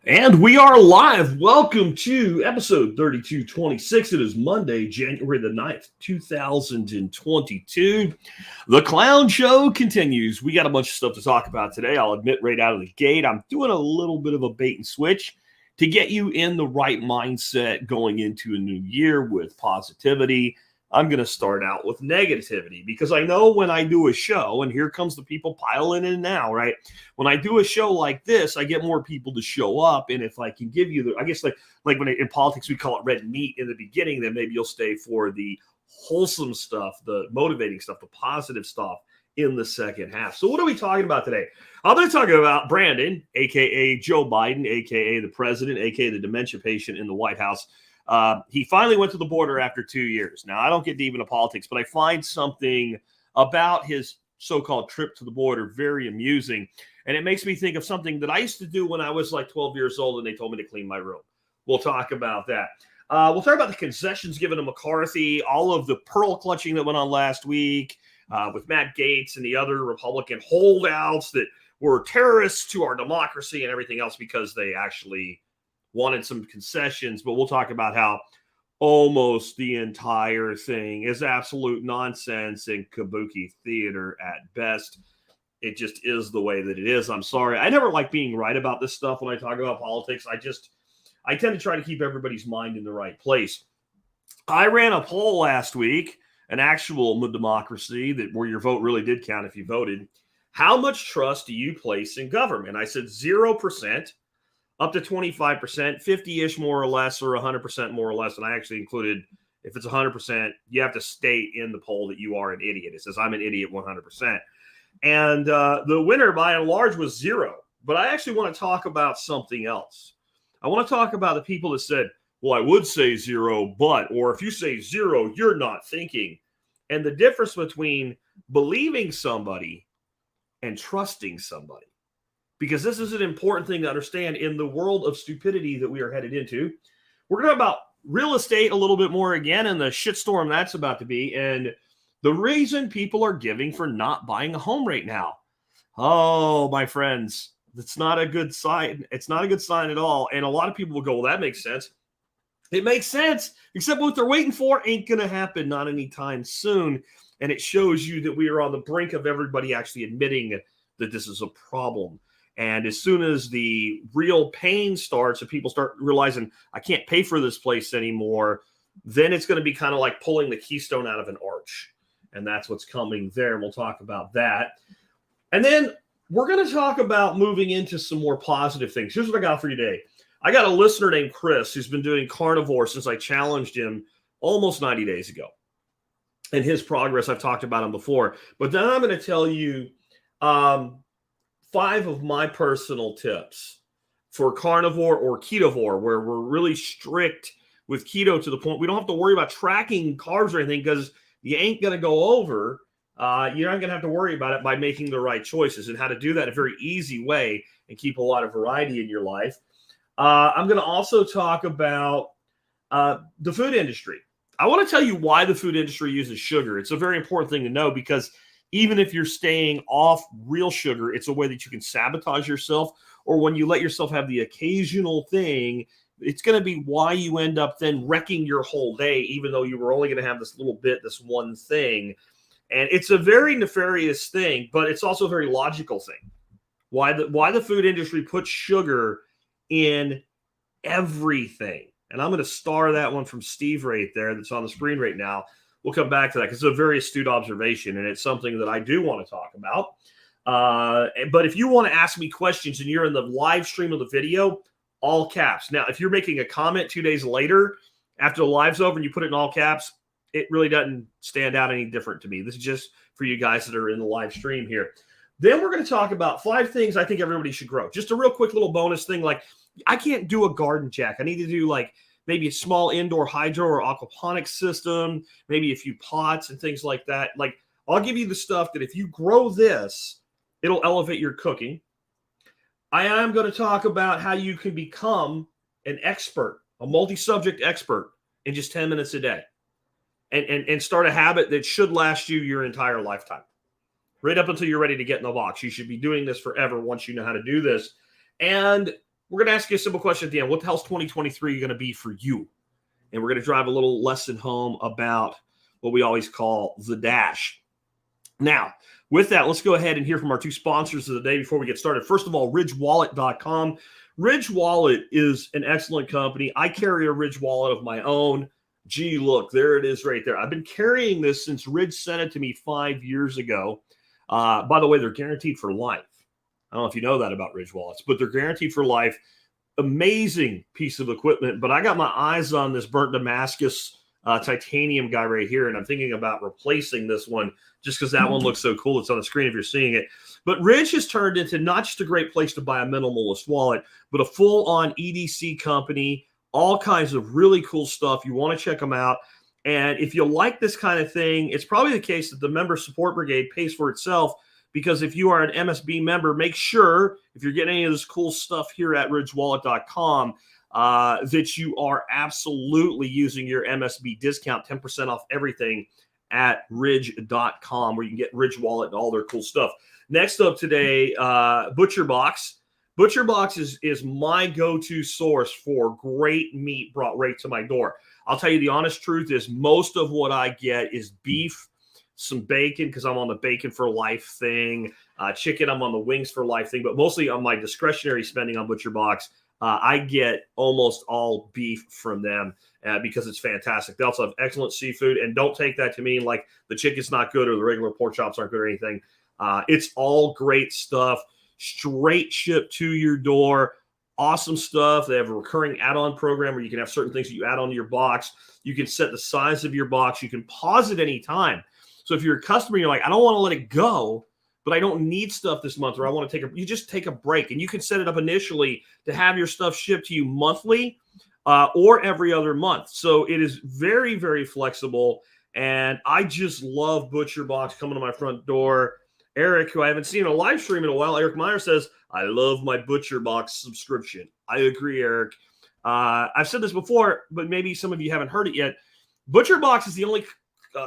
And we are live. Welcome to episode 3226. It is Monday, January the 9th, 2022. The clown show continues. We got a bunch of stuff to talk about today. I'll admit right out of the gate, I'm doing a little bit of a bait and switch to get you in the right mindset going into a new year with positivity. I'm going to start out with negativity because I know when I do a show, and here comes the people piling in now, right? When I do a show like this, I get more people to show up. And if I can give you I guess like when in politics, we call it red meat in the beginning, then maybe you'll stay for the wholesome stuff, the motivating stuff, the positive stuff in the second half. So what are we talking about today? I'm going to talk about Brandon, AKA Joe Biden, AKA the president, AKA the dementia patient in the White House. He finally went to the border after 2 years. Now, I don't get deep into politics, but I find something about his so-called trip to the border very amusing. And it makes me think of something that I used to do when I was like 12 years old and they told me to clean my room. We'll talk about that. We'll talk about the concessions given to McCarthy, all of the pearl clutching that went on last week with Matt Gaetz and the other Republican holdouts that were terrorists to our democracy and everything else because they actually wanted some concessions. But we'll talk about how almost the entire thing is absolute nonsense and kabuki theater at best. It just is the way that it is. I'm sorry. I never like being right about this stuff when I talk about politics. I tend to try to keep everybody's mind in the right place. I ran a poll last week, an actual democracy where your vote really did count if you voted. How much trust do you place in government? I said 0%. Up to 25%, 50-ish more or less, or 100% more or less. And I actually included, if it's 100%, you have to state in the poll that you are an idiot. It says, I'm an idiot 100%. And the winner, by and large, was 0. But I actually want to talk about something else. I want to talk about the people that said, well, I would say 0, but, or if you say 0, you're not thinking. And the difference between believing somebody and trusting somebody. Because this is an important thing to understand in the world of stupidity that we are headed into. We're going to talk about real estate a little bit more again and the shitstorm that's about to be. And the reason people are giving for not buying a home right now. Oh, my friends, that's not a good sign. It's not a good sign at all. And a lot of people will go, well, that makes sense. It makes sense, except what they're waiting for ain't going to happen, not anytime soon. And it shows you that we are on the brink of everybody actually admitting that this is a problem. And as soon as the real pain starts and people start realizing I can't pay for this place anymore, then it's going to be kind of like pulling the keystone out of an arch. And that's what's coming there. We'll talk about that. And then we're going to talk about moving into some more positive things. Here's what I got for you today. I got a listener named Chris who's been doing carnivore since I challenged him almost 90 days ago. And his progress, I've talked about him before. But then I'm going to tell you 5 of my personal tips for carnivore or ketovore, where we're really strict with keto to the point we don't have to worry about tracking carbs or anything because you ain't going to go over. You're not going to have to worry about it by making the right choices, and how to do that in a very easy way and keep a lot of variety in your life. I'm going to also talk about the food industry. I want to tell you why the food industry uses sugar. It's a very important thing to know because even if you're staying off real sugar, it's a way that you can sabotage yourself. Or when you let yourself have the occasional thing, it's going to be why you end up then wrecking your whole day, even though you were only going to have this little bit, this one thing. And it's a very nefarious thing, but it's also a very logical thing. Why the food industry puts sugar in everything. And I'm going to star that one from Steve right there that's on the screen right now. We'll come back to that because it's a very astute observation, and it's something that I do want to talk about. But if you want to ask me questions and you're in the live stream of the video, all caps. Now, if you're making a comment 2 days later after the live's over and you put it in all caps, it really doesn't stand out any different to me. This is just for you guys that are in the live stream here. Then we're going to talk about 5 things I think everybody should grow. Just a real quick little bonus thing. Like, I can't do a garden, Jack. I need to do like maybe a small indoor hydro or aquaponics system, maybe a few pots and things like that. Like, I'll give you the stuff that if you grow this, it'll elevate your cooking. I am going to talk about how you can become an expert, a multi-subject expert in just 10 minutes a day and start a habit that should last you your entire lifetime. Right up until you're ready to get in the box. You should be doing this forever once you know how to do this. And we're going to ask you a simple question at the end. What the hell's 2023 going to be for you? And we're going to drive a little lesson home about what we always call the dash. Now, with that, let's go ahead and hear from our two sponsors of the day before we get started. First of all, ridgewallet.com. Ridge Wallet is an excellent company. I carry a Ridge Wallet of my own. Gee, look, there it is right there. I've been carrying this since Ridge sent it to me 5 years ago. By the way, they're guaranteed for life. I don't know if you know that about Ridge Wallets, but they're guaranteed for life. Amazing piece of equipment. But I got my eyes on this burnt Damascus titanium guy right here, and I'm thinking about replacing this one just because that one looks so cool. It's on the screen if you're seeing it. But Ridge has turned into not just a great place to buy a minimalist wallet, but a full-on EDC company, all kinds of really cool stuff. You want to check them out. And if you like this kind of thing, it's probably the case that the member support brigade pays for itself, because if you are an MSB member, make sure if you're getting any of this cool stuff here at ridgewallet.com, that you are absolutely using your MSB discount, 10% off everything at ridge.com, where you can get Ridge Wallet and all their cool stuff. Next up today, ButcherBox. ButcherBox is my go-to source for great meat brought right to my door. I'll tell you the honest truth is most of what I get is beef, some bacon because I'm on the bacon for life thing, chicken, I'm on the wings for life thing, but mostly on my discretionary spending on ButcherBox, I get almost all beef from them because it's fantastic. They also have excellent seafood, and don't take that to mean like the chicken's not good or the regular pork chops aren't good or anything. It's all great stuff, straight shipped to your door. Awesome stuff. They have a recurring add-on program where you can have certain things that you add onto your box. You can set the size of your box. You can pause it anytime. So if you're a customer, you're like, I don't want to let it go, but I don't need stuff this month, or I want to you just take a break, and you can set it up initially to have your stuff shipped to you monthly or every other month. So it is very, very flexible, and I just love ButcherBox coming to my front door. Eric, who I haven't seen in a live stream in a while, Eric Meyer says, I love my ButcherBox subscription. I agree, Eric. I've said this before, but maybe some of you haven't heard it yet. ButcherBox is the only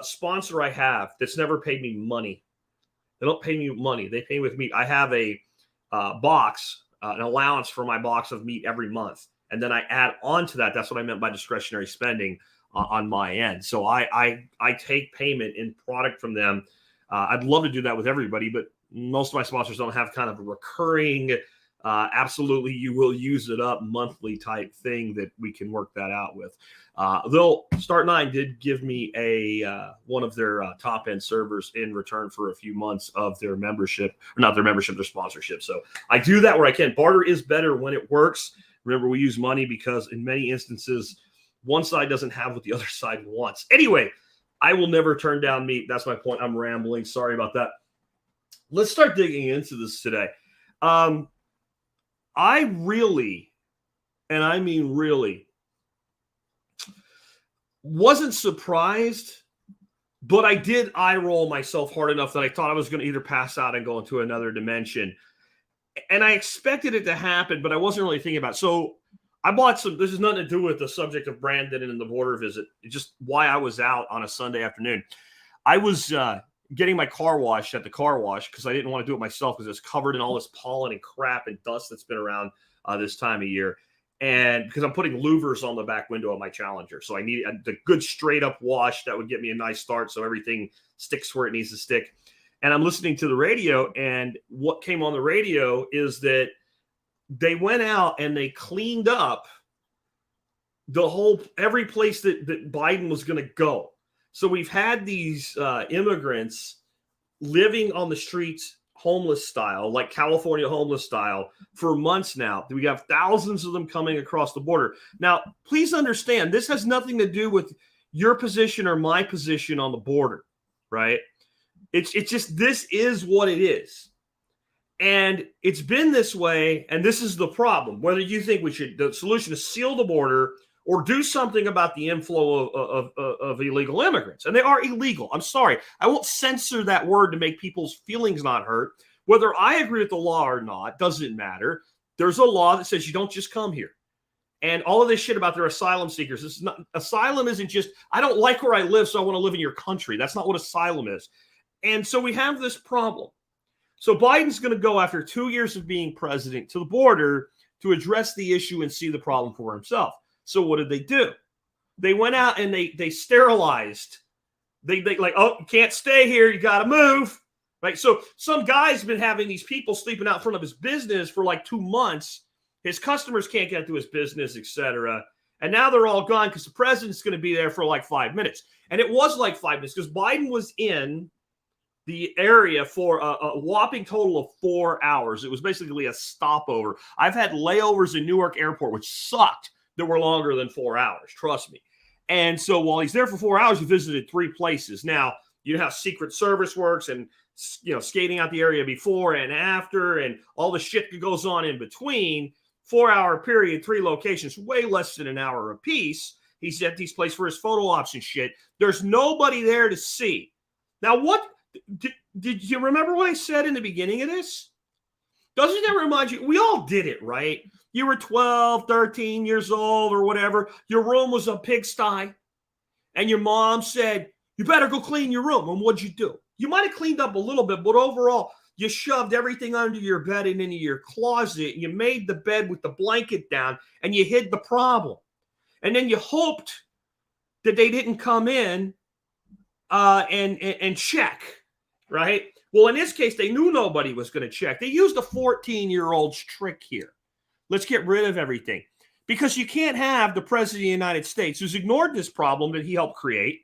sponsor I have that's never paid me money. They don't pay me money. They pay with meat. I have a box, an allowance for my box of meat every month. And then I add on to that. That's what I meant by discretionary spending on my end. So I take payment in product from them. I'd love to do that with everybody, but most of my sponsors don't have kind of a recurring, absolutely you will use it up monthly type thing that we can work that out with. Though Start9 did give me one of their top end servers in return for a few months of their membership, or not their membership, their sponsorship. So I do that where I can. Barter is better when it works. Remember, we use money because in many instances, one side doesn't have what the other side wants. Anyway, I will never turn down meat. That's my point. I'm rambling. Sorry about that. Let's start digging into this today. I really, and I mean really, wasn't surprised, but I did eye roll myself hard enough that I thought I was going to either pass out and go into another dimension. And I expected it to happen, but I wasn't really thinking about it. So I bought some, this has nothing to do with the subject of Brandon and the border visit. It's just why I was out on a Sunday afternoon. I was getting my car washed at the car wash because I didn't want to do it myself because it's covered in all this pollen and crap and dust that's been around this time of year. And because I'm putting louvers on the back window of my Challenger. So I need the good straight up wash that would get me a nice start so everything sticks where it needs to stick. And I'm listening to the radio, and what came on the radio is that they went out and they cleaned up every place that Biden was going to go. So we've had these immigrants living on the streets, homeless style, like California homeless style, for months now. We have thousands of them coming across the border. Now, please understand, this has nothing to do with your position or my position on the border, right? It's just, this is what it is. And it's been this way, and this is the problem. Whether you think the solution is seal the border or do something about the inflow of illegal immigrants. And they are illegal. I'm sorry. I won't censor that word to make people's feelings not hurt. Whether I agree with the law or not doesn't matter. There's a law that says you don't just come here. And all of this shit about their asylum seekers. Asylum isn't just, I don't like where I live, so I want to live in your country. That's not what asylum is. And so we have this problem. So Biden's going to go, after 2 years of being president, to the border to address the issue and see the problem for himself. So what did they do? They went out and they sterilized. They like, oh, you can't stay here. You got to move. Right. So some guy's been having these people sleeping out in front of his business for like 2 months. His customers can't get to his business, etc. And now they're all gone because the president's going to be there for like 5 minutes. And it was like 5 minutes because Biden was in the area for a whopping total of 4 hours. It was basically a stopover. I've had layovers in Newark Airport, which sucked, that were longer than 4 hours. Trust me. And so while he's there for 4 hours, he visited 3 places. Now, you know how Secret Service works and, you know, skating out the area before and after and all the shit that goes on in between. 4 hour period, 3 locations, way less than an hour apiece. He's at these places for his photo ops and shit. There's nobody there to see. Now, what did you remember what I said in the beginning of this? Doesn't that remind you? We all did it, right? You were 12, 13 years old or whatever. Your room was a pigsty. And your mom said, you better go clean your room. And what'd you do? You might have cleaned up a little bit, but overall, you shoved everything under your bed and into your closet. You made the bed with the blanket down, and you hid the problem. And then you hoped that they didn't come in and check, right? Well, in this case, they knew nobody was going to check. They used a 14-year-old's trick here. Let's get rid of everything. Because you can't have the president of the United States, who's ignored this problem that he helped create.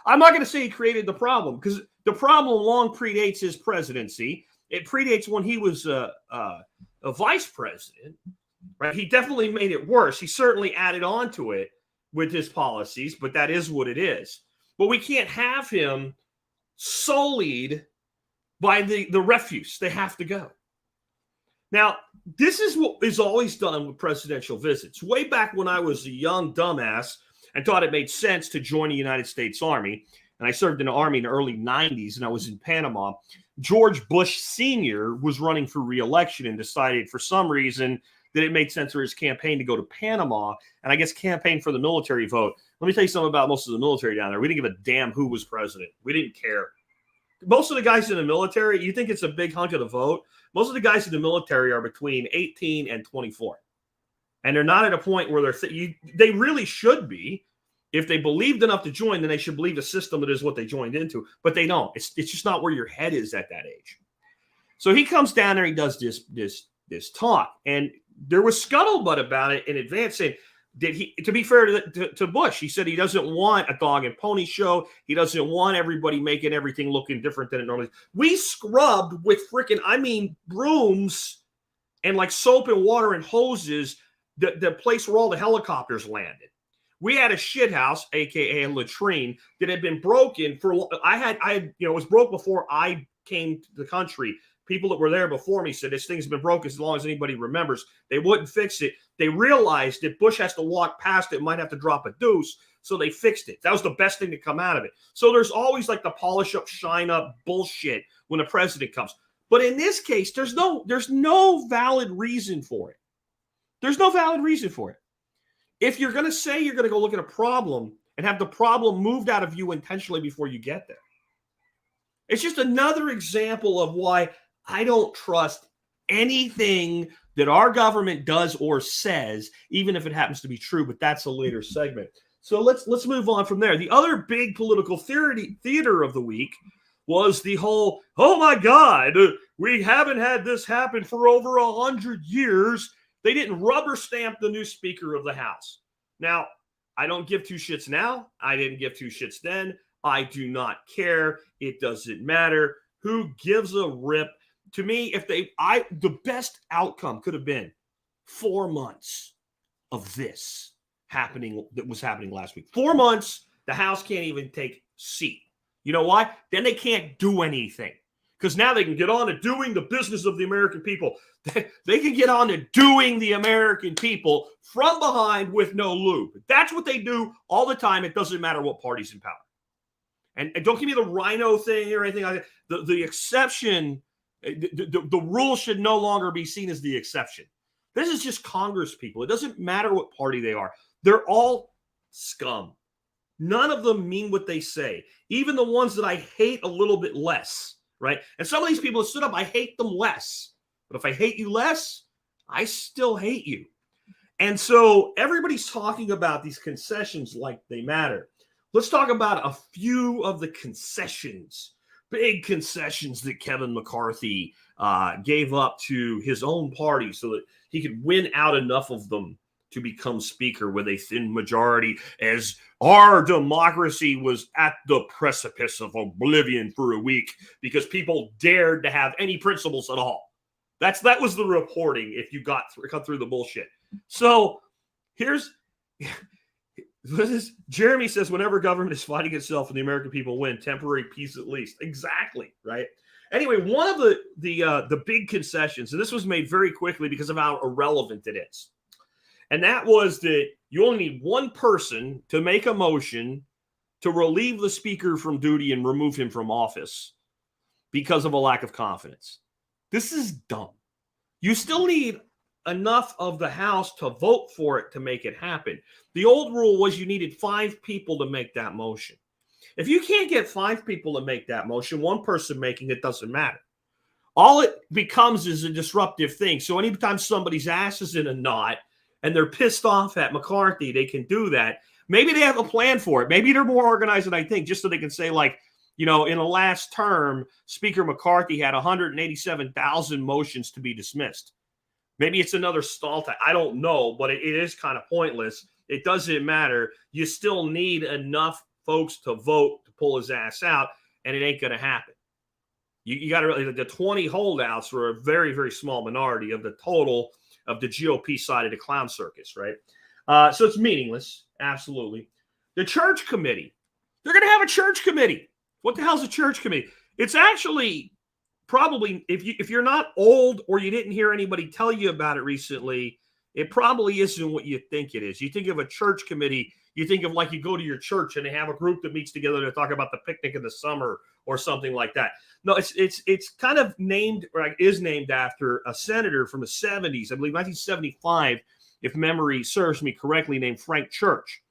I'm not going to say he created the problem, because the problem long predates his presidency. It predates when he was a vice president, right? He definitely made it worse. He certainly added on to it with his policies, but that is what it is. But we can't have him sullied by the refuse. They have to go. Now, this is what is always done with presidential visits. Way back when I was a young dumbass and thought it made sense to join the United States Army, and I served in the Army in the early 90s, and I was in Panama, George Bush Sr. was running for re-election and decided for some reason that it made sense for his campaign to go to Panama, and I guess campaign for the military vote. Let me tell you something about most of the military down there. We didn't give a damn who was president. We didn't care. Most of the guys in the military, you think it's a big hunk of the vote? Most of the guys in the military are between 18 and 24. And they're not at a point where they really should be. If they believed enough to join, then they should believe the system that is what they joined into. But they don't. It's just not where your head is at that age. So he comes down there, he does this talk. And there was scuttlebutt about it in advance saying, to be fair to Bush, he said he doesn't want a dog and pony show. He doesn't want everybody making everything looking different than it normally is. We scrubbed with brooms and like soap and water and hoses the place where all the helicopters landed. We had a shit house, aka a latrine, that had been broken for. It was broke before I came to the country. People that were there before me said this thing's been broken as long as anybody remembers. They wouldn't fix it. They realized that Bush has to walk past it, might have to drop a deuce, so they fixed it. That was the best thing to come out of it. So there's always like the polish up, shine up bullshit when the president comes. But in this case, there's no valid reason for it. There's no valid reason for it. If you're going to say you're going to go look at a problem and have the problem moved out of you intentionally before you get there, it's just another example of why I don't trust anything that our government does or says, even if it happens to be true, but that's a later segment. So let's move on from there. The other big political theater of the week was the whole, oh my God, we haven't had this happen for over 100 years. They didn't rubber stamp the new Speaker of the House. Now, I don't give two shits now. I didn't give two shits then. I do not care. It doesn't matter. Who gives a rip? To me, the best outcome could have been 4 months of this that was happening last week. 4 months, the House can't even take seat. You know why? Then they can't do anything. Because now they can get on to doing the business of the American people. They can get on to doing the American people from behind with no lube. That's what they do all the time. It doesn't matter what party's in power. And don't give me the rhino thing or anything like that. The exception, the rule should no longer be seen as the exception. This is just Congress people. It doesn't matter what party they are. They're all scum. None of them mean what they say. Even the ones that I hate a little bit less, right? And some of these people that stood up, I hate them less. But if I hate you less, I still hate you. And so everybody's talking about these concessions like they matter. Let's talk about a few of the concessions, big concessions that Kevin McCarthy gave up to his own party so that he could win out enough of them to become speaker with a thin majority, as our democracy was at the precipice of oblivion for a week because people dared to have any principles at all. That was the reporting if you cut through the bullshit. So here's Jeremy says, whenever government is fighting itself and the American people win, temporary peace at least. Exactly, right? Anyway, one of the big concessions, and this was made very quickly because of how irrelevant it is, and that was that you only need one person to make a motion to relieve the speaker from duty and remove him from office because of a lack of confidence. This is dumb. You still need enough of the House to vote for it to make it happen. The old rule was you needed 5 people to make that motion. If you can't get 5 people to make that motion, one person making it doesn't matter. All it becomes is a disruptive thing. So anytime somebody's ass is in a knot and they're pissed off at McCarthy, they can do that. Maybe they have a plan for it. Maybe they're more organized than I think, just so they can say, like, you know, in the last term, Speaker McCarthy had 187,000 motions to be dismissed. Maybe it's another stall time. I don't know, but it is kind of pointless. It doesn't matter. You still need enough folks to vote to pull his ass out, and it ain't going to happen. You got to really, the 20 holdouts were a very, very small minority of the total of the GOP side of the clown circus, right? So it's meaningless, absolutely. The church committee. They're going to have a church committee. What the hell's a church committee? It's actually probably, if you're not old or you didn't hear anybody tell you about it recently, it probably isn't what you think it is. You think of a church committee, you think of like you go to your church and they have a group that meets together to talk about the picnic in the summer or something like that. No, it's kind of named, or is named after a senator from the 70s, I believe 1975, if memory serves me correctly, named Frank Church.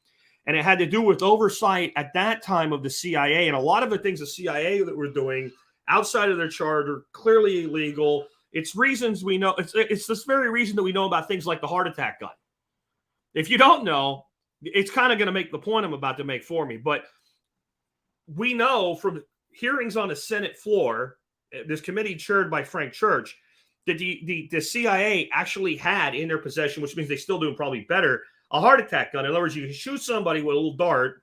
And it had to do with oversight at that time of the CIA. And a lot of the things the CIA that were doing outside of their charter, clearly illegal. It's reasons we know. It's this very reason that we know about things like the heart attack gun. If you don't know, it's kind of going to make the point I'm about to make for me. But we know from hearings on the Senate floor, this committee chaired by Frank Church, that the CIA actually had in their possession, which means they still do probably better, a heart attack gun. In other words, you can shoot somebody with a little dart,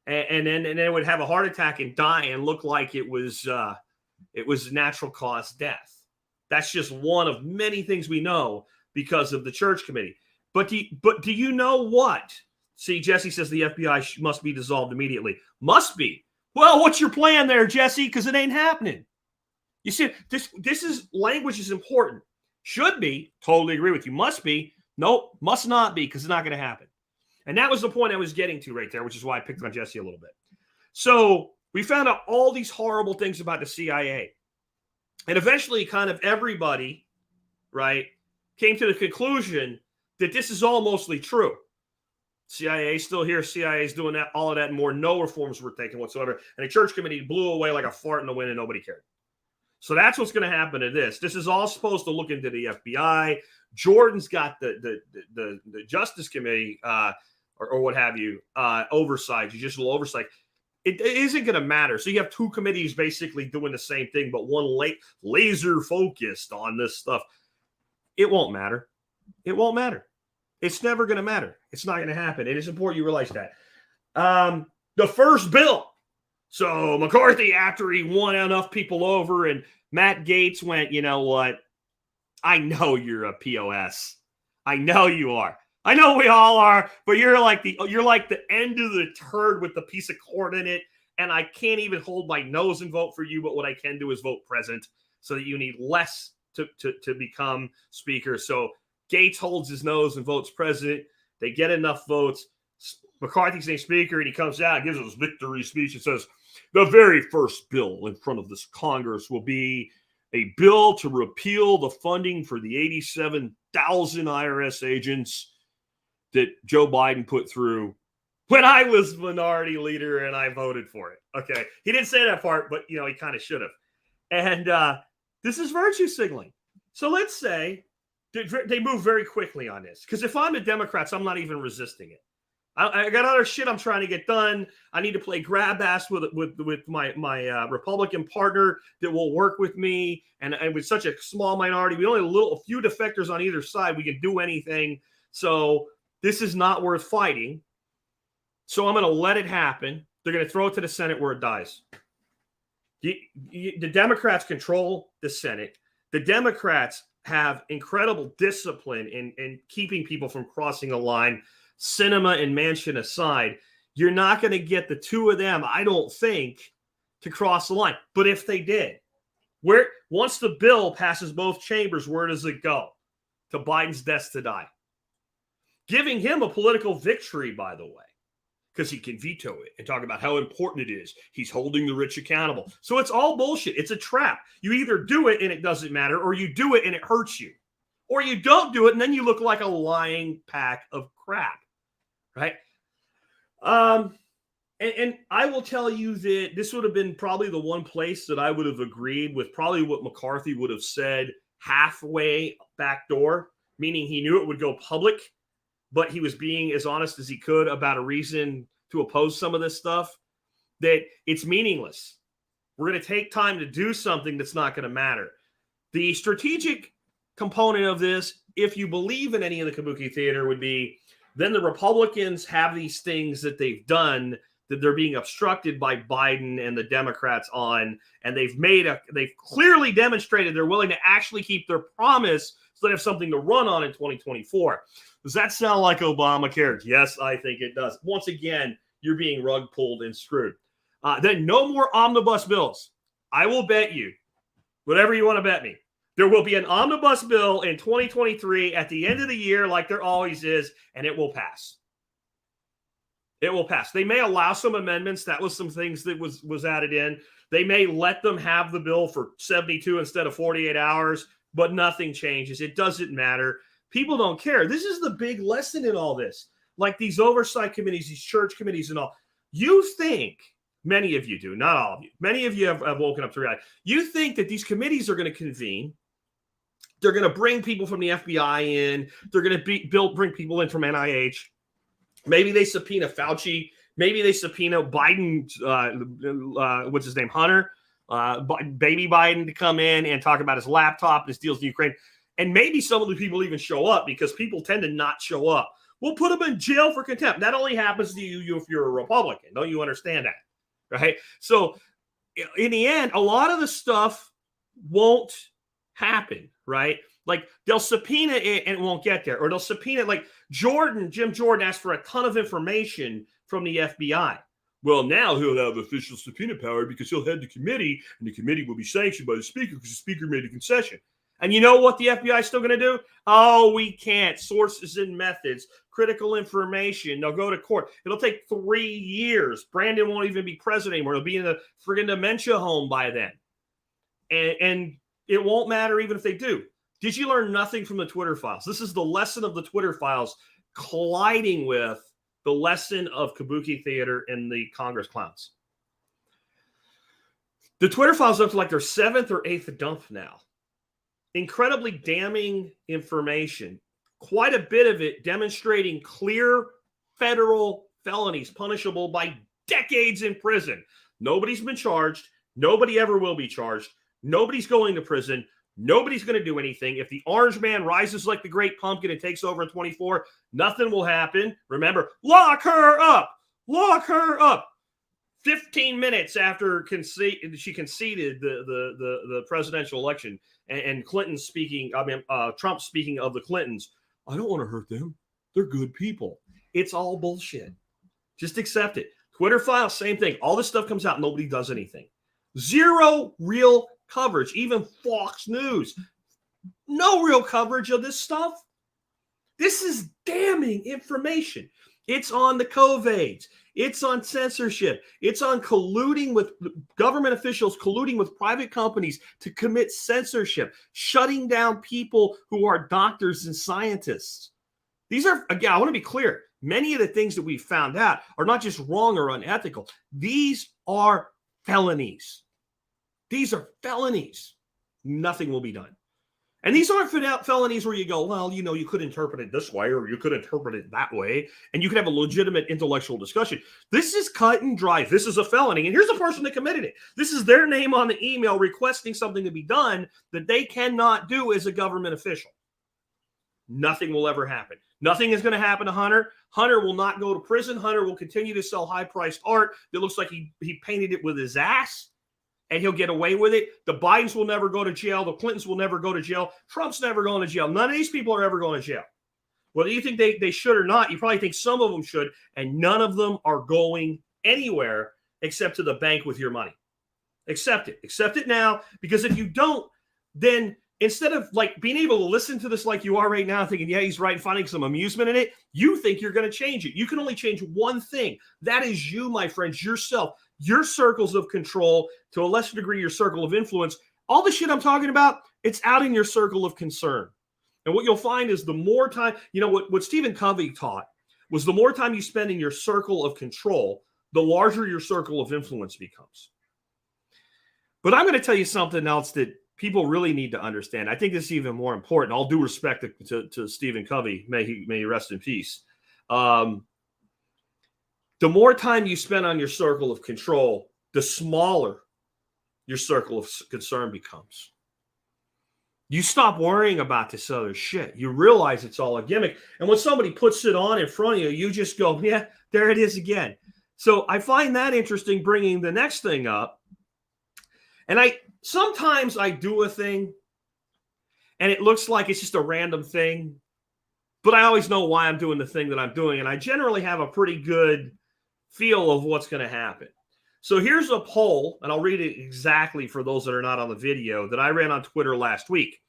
and then it would have a heart attack and die and look like it was natural cause death. That's just one of many things we know because of the church committee. But do you know what? See, Jesse says the FBI must be dissolved immediately. Must be. Well, what's your plan there, Jesse? Because it ain't happening. You see, this is language is important. Should be. Totally agree with you. Must be. Nope. Must not be, because it's not going to happen. And that was the point I was getting to right there, which is why I picked on Jesse a little bit. So we found out all these horrible things about the CIA. And eventually kind of everybody, right, came to the conclusion that this is all mostly true. CIA is still here. CIA is doing that, all of that and more. No reforms were taken whatsoever. And the church committee blew away like a fart in the wind and nobody cared. So that's what's going to happen to this. This is all supposed to look into the FBI. Jordan's got the Justice Committee or what have you, oversight, judicial oversight. It isn't going to matter. So you have 2 committees basically doing the same thing, but one laser focused on this stuff. It won't matter. It won't matter. It's never going to matter. It's not going to happen. It is important you realize that. The first bill. So McCarthy, after he won enough people over, and Matt Gaetz went, you know what? I know you're a POS. I know you are. I know we all are, but you're like the end of the turd with the piece of cord in it, and I can't even hold my nose and vote for you, but what I can do is vote present, so that you need less to become speaker. So Gaetz holds his nose and votes president. They get enough votes. McCarthy's named speaker, and he comes out and gives us victory speech and says, the very first bill in front of this Congress will be a bill to repeal the funding for the 87,000 IRS agents that Joe Biden put through when I was minority leader and I voted for it. Okay. He didn't say that part, but, he kind of should have. And this is virtue signaling. So let's say They move very quickly on this. Because if I'm the Democrats, I'm not even resisting it. I got other shit I'm trying to get done. I need to play grab ass with my Republican partner that will work with me. And with such a small minority, we only a few defectors on either side. We can do anything. So this is not worth fighting. So I'm going to let it happen. They're going to throw it to the Senate where it dies. The Democrats control the Senate. The Democrats have incredible discipline in keeping people from crossing the line. Sinema and Manchin aside, you're not going to get the two of them, I don't think, to cross the line. But if they did, once the bill passes both chambers, where does it go? To Biden's desk to die. Giving him a political victory, by the way, because he can veto it and talk about how important it is. He's holding the rich accountable. So it's all bullshit. It's a trap. You either do it and it doesn't matter, or you do it and it hurts you. Or you don't do it and then you look like a lying pack of crap. Right? And I will tell you that this would have been probably the one place that I would have agreed with probably what McCarthy would have said halfway back door, meaning he knew it would go public, but he was being as honest as he could about a reason to oppose some of this stuff, that it's meaningless. We're going to take time to do something that's not going to matter. The strategic component of this, if you believe in any of the Kabuki theater, would be then the Republicans have these things that they've done that they're being obstructed by Biden and the Democrats on, and they've clearly demonstrated they're willing to actually keep their promise so they have something to run on in 2024. Does that sound like Obamacare? Yes, I think it does. Once again, you're being rug pulled and screwed. Then no more omnibus bills. I will bet you, whatever you want to bet me, there will be an omnibus bill in 2023 at the end of the year, like there always is, and it will pass. It will pass. They may allow some amendments. That was some things that was added in. They may let them have the bill for 72 instead of 48 hours, but nothing changes. It doesn't matter. People don't care. This is the big lesson in all this. Like these oversight committees, these church committees and all. You think, many of you do, not all of you, many of you have woken up to reality. You think that these committees are going to convene. They're going to bring people from the FBI in. They're going to bring people in from NIH. Maybe they subpoena Fauci. Maybe they subpoena Biden, what's his name, Hunter, baby Biden, to come in and talk about his laptop, his deals in Ukraine. And maybe some of the people even show up because people tend to not show up. We'll put them in jail for contempt. That only happens to you if you're a Republican. Don't you understand that? Right? So in the end, a lot of the stuff won't happen, right? Like they'll subpoena it and it won't get there. Or they'll subpoena it, like Jim Jordan asked for a ton of information from the FBI. Well, now he'll have official subpoena power because he'll head the committee and the committee will be sanctioned by the speaker because the speaker made a concession. And you know what the FBI is still going to do? Oh, we can't. Sources and methods, critical information. They'll go to court. It'll take 3 years. Brandon won't even be president anymore. He'll be in a friggin' dementia home by then. And it won't matter even if they do. Did you learn nothing from the Twitter files? This is the lesson of the Twitter files colliding with the lesson of Kabuki theater and the Congress clowns. The Twitter files up to like their 7th or 8th dump now. Incredibly damning information. Quite a bit of it demonstrating clear federal felonies punishable by decades in prison. Nobody's been charged. Nobody ever will be charged. Nobody's going to prison. Nobody's going to do anything. If the orange man rises like the great pumpkin and takes over in 24, nothing will happen. Remember, lock her up. Lock her up. 15 minutes after she conceded the presidential election and Clinton speaking, Trump speaking of the Clintons, I don't want to hurt them. They're good people. It's all bullshit. Just accept it. Twitter files, same thing. All this stuff comes out. Nobody does anything. Zero real coverage. Even Fox News. No real coverage of this stuff. This is damning information. It's on the COVIDs. It's on censorship. It's on colluding with government officials, colluding with private companies to commit censorship, shutting down people who are doctors and scientists. These are, again, I want to be clear. Many of the things that we found out are not just wrong or unethical. These are felonies. These are felonies. Nothing will be done. And these aren't felonies where you go, well, you could interpret it this way or you could interpret it that way, and you could have a legitimate intellectual discussion. This is cut and dry. This is a felony. And here's the person that committed it. This is their name on the email requesting something to be done that they cannot do as a government official. Nothing will ever happen. Nothing is going to happen to Hunter. Hunter will not go to prison. Hunter will continue to sell high-priced art that looks like he painted it with his ass. And he'll get away with it. The Bidens will never go to jail. The Clintons will never go to jail. Trump's never going to jail. None of these people are ever going to jail. Whether you think they should or not, you probably think some of them should, and none of them are going anywhere except to the bank with your money. Accept it. Accept it now, because if you don't, then instead of like being able to listen to this like you are right now, thinking, yeah, he's right, and finding some amusement in it, you think you're going to change it. You can only change one thing. That is you, my friends, yourself. Your circles of control, to a lesser degree, your circle of influence. All the shit I'm talking about, it's out in your circle of concern. And what you'll find is the more time, what Stephen Covey taught was the more time you spend in your circle of control, the larger your circle of influence becomes. But I'm going to tell you something else that people really need to understand. I think this is even more important. All due respect to Stephen Covey, may he rest in peace. The more time you spend on your circle of control, the smaller your circle of concern becomes. You stop worrying about this other shit. You realize it's all a gimmick. And when somebody puts it on in front of you, you just go, yeah, there it is again. So I find that interesting, bringing the next thing up. And sometimes I do a thing and it looks like it's just a random thing, but I always know why I'm doing the thing that I'm doing. And I generally have a pretty good feel of what's going to happen. So here's a poll, and I'll read it exactly for those that are not on the video, that I ran on Twitter last week.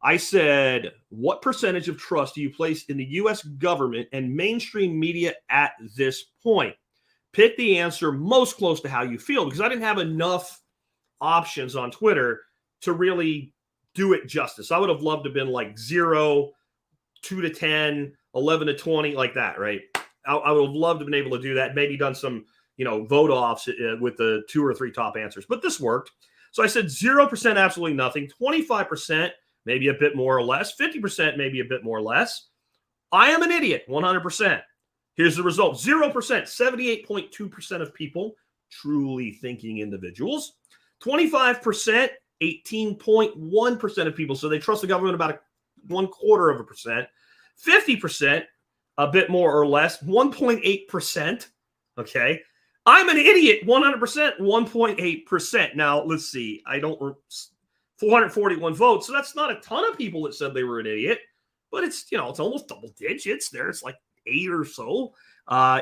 I said, what percentage of trust do you place in the U.S. government and mainstream media at this point? Pick the answer most close to how you feel, because I didn't have enough options on Twitter to really do it justice. I would have loved to have been like 0, 2 to 10, 11 to 20, like that, right? I would have loved to have been able to do that. Maybe done some, vote offs with the 2 or 3 top answers. But this worked. So I said 0%, absolutely nothing. 25%, maybe a bit more or less. 50%, maybe a bit more or less. I am an idiot, 100%. Here's the result. 0%, 78.2% of people, truly thinking individuals. 25%, 18.1% of people. So they trust the government about 0.25%. 50%, a bit more or less, 1.8%. Okay. I'm an idiot, 100%, 1.8%. Now, let's see. 441 votes. So that's not a ton of people that said they were an idiot, but it's almost double digits there. It's like 8 or so.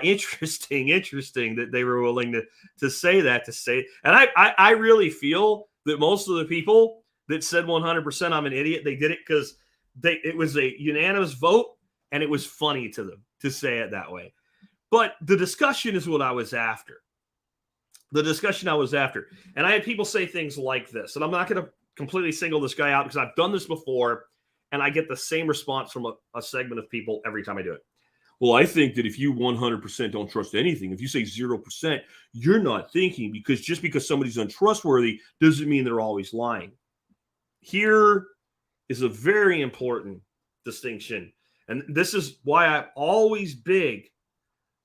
Interesting that they were willing to say that, and I really feel that most of the people that said 100% I'm an idiot, they did it because it was a unanimous vote. And it was funny to them to say it that way. But the discussion is what I was after. And I had people say things like this. And I'm not going to completely single this guy out because I've done this before. And I get the same response from a segment of people every time I do it. Well, I think that if you 100% don't trust anything, if you say 0%, you're not thinking, because just because somebody's untrustworthy doesn't mean they're always lying. Here is a very important distinction. And this is why I'm always big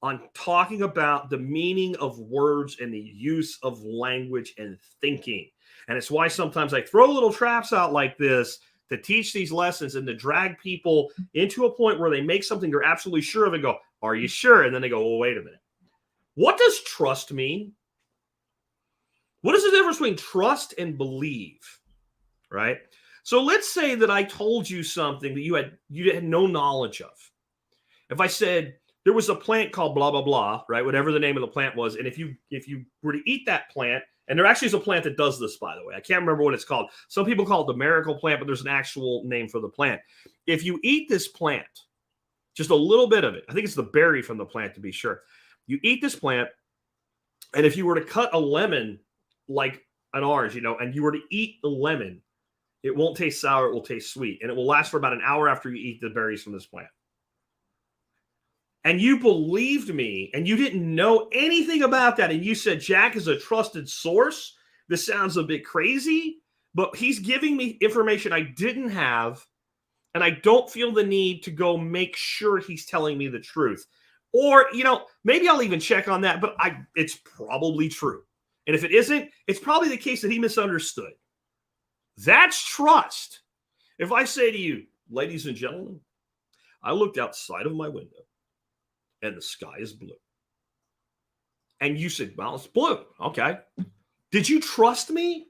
on talking about the meaning of words and the use of language and thinking. And it's why sometimes I throw little traps out like this to teach these lessons and to drag people into a point where they make something they're absolutely sure of and go, are you sure? And then they go, well, wait a minute. What does trust mean? What is the difference between trust and believe? Right? So let's say that I told you something that you had no knowledge of. If I said there was a plant called blah, blah, blah, right? Whatever the name of the plant was. And if you were to eat that plant, and there actually is a plant that does this, by the way. I can't remember what it's called. Some people call it the miracle plant, but there's an actual name for the plant. If you eat this plant, just a little bit of it, I think it's the berry from the plant to be sure. You eat this plant, and if you were to cut a lemon like an orange, and you were to eat the lemon, it won't taste sour, it will taste sweet. And it will last for about an hour after you eat the berries from this plant. And you believed me, and you didn't know anything about that. And you said, Jack is a trusted source. This sounds a bit crazy, But he's giving me information I didn't have, and I don't feel the need to go make sure he's telling me the truth. Or, maybe I'll even check on that, but it's probably true. And if it isn't, it's probably the case that he misunderstood. That's trust. If I say to you, ladies and gentlemen, I looked outside of my window and the sky is blue. And you said, well, it's blue. Okay. Did you trust me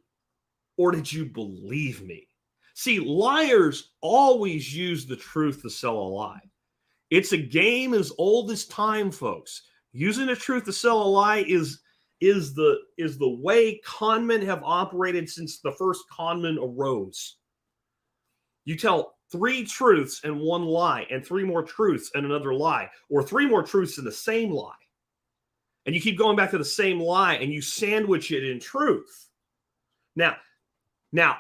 or did you believe me? See, liars always use the truth to sell a lie. It's a game as old as time, folks. Using the truth to sell a lie is the way conmen have operated since the first conman arose. You tell 3 truths and 1 lie, and 3 more truths and another lie, or 3 more truths and the same lie. And you keep going back to the same lie and you sandwich it in truth. Now,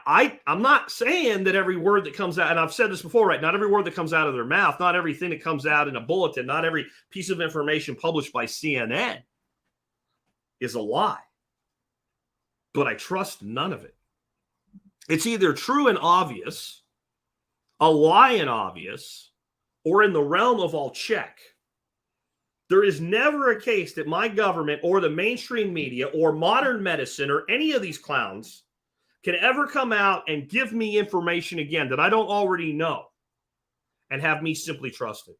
I'm not saying that every word that comes out, and I've said this before, right? Not every word that comes out of their mouth, not everything that comes out in a bulletin, not every piece of information published by CNN is a lie. But I trust none of it. It's either true and obvious, a lie and obvious, or in the realm of I'll check. There is never a case that my government or the mainstream media or modern medicine or any of these clowns can ever come out and give me information again that I don't already know and have me simply trust it.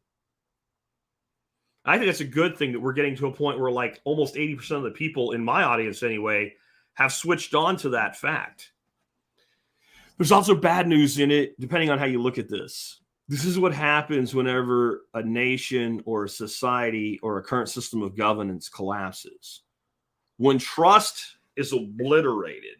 I think it's a good thing that we're getting to a point where like almost 80% of the people in my audience anyway have switched on to that fact. There's also bad news in it, depending on how you look at this. This is what happens whenever a nation or a society or a current system of governance collapses. When trust is obliterated,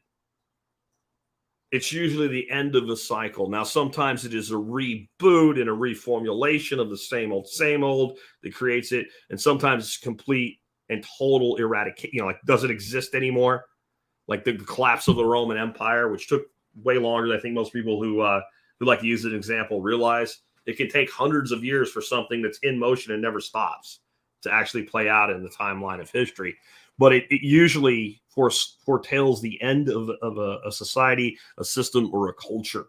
it's usually the end of a cycle. Now, sometimes it is a reboot and a reformulation of the same old that creates it. And sometimes it's complete and total eradication, like doesn't exist anymore. Like the collapse of the Roman Empire, which took way longer than I think most people who like to use an example realize. It can take hundreds of years for something that's in motion and never stops to actually play out in the timeline of history. But it usually foretells the end of a society, a system, or a culture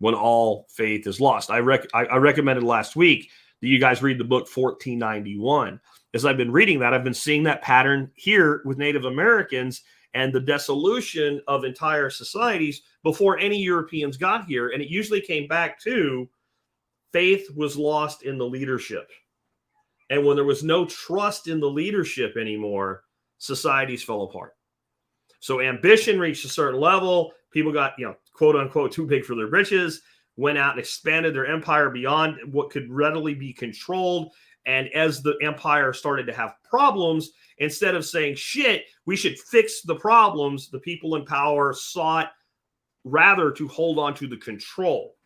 when all faith is lost. I recommended last week that you guys read the book 1491. As I've been reading that, I've been seeing that pattern here with Native Americans and the dissolution of entire societies before any Europeans got here. And it usually came back to faith was lost in the leadership. And when there was no trust in the leadership anymore, societies fell apart. So ambition reached a certain level. People got, quote unquote, too big for their britches, went out and expanded their empire beyond what could readily be controlled. And as the empire started to have problems, instead of saying, shit, we should fix the problems, the people in power sought rather to hold on to the control.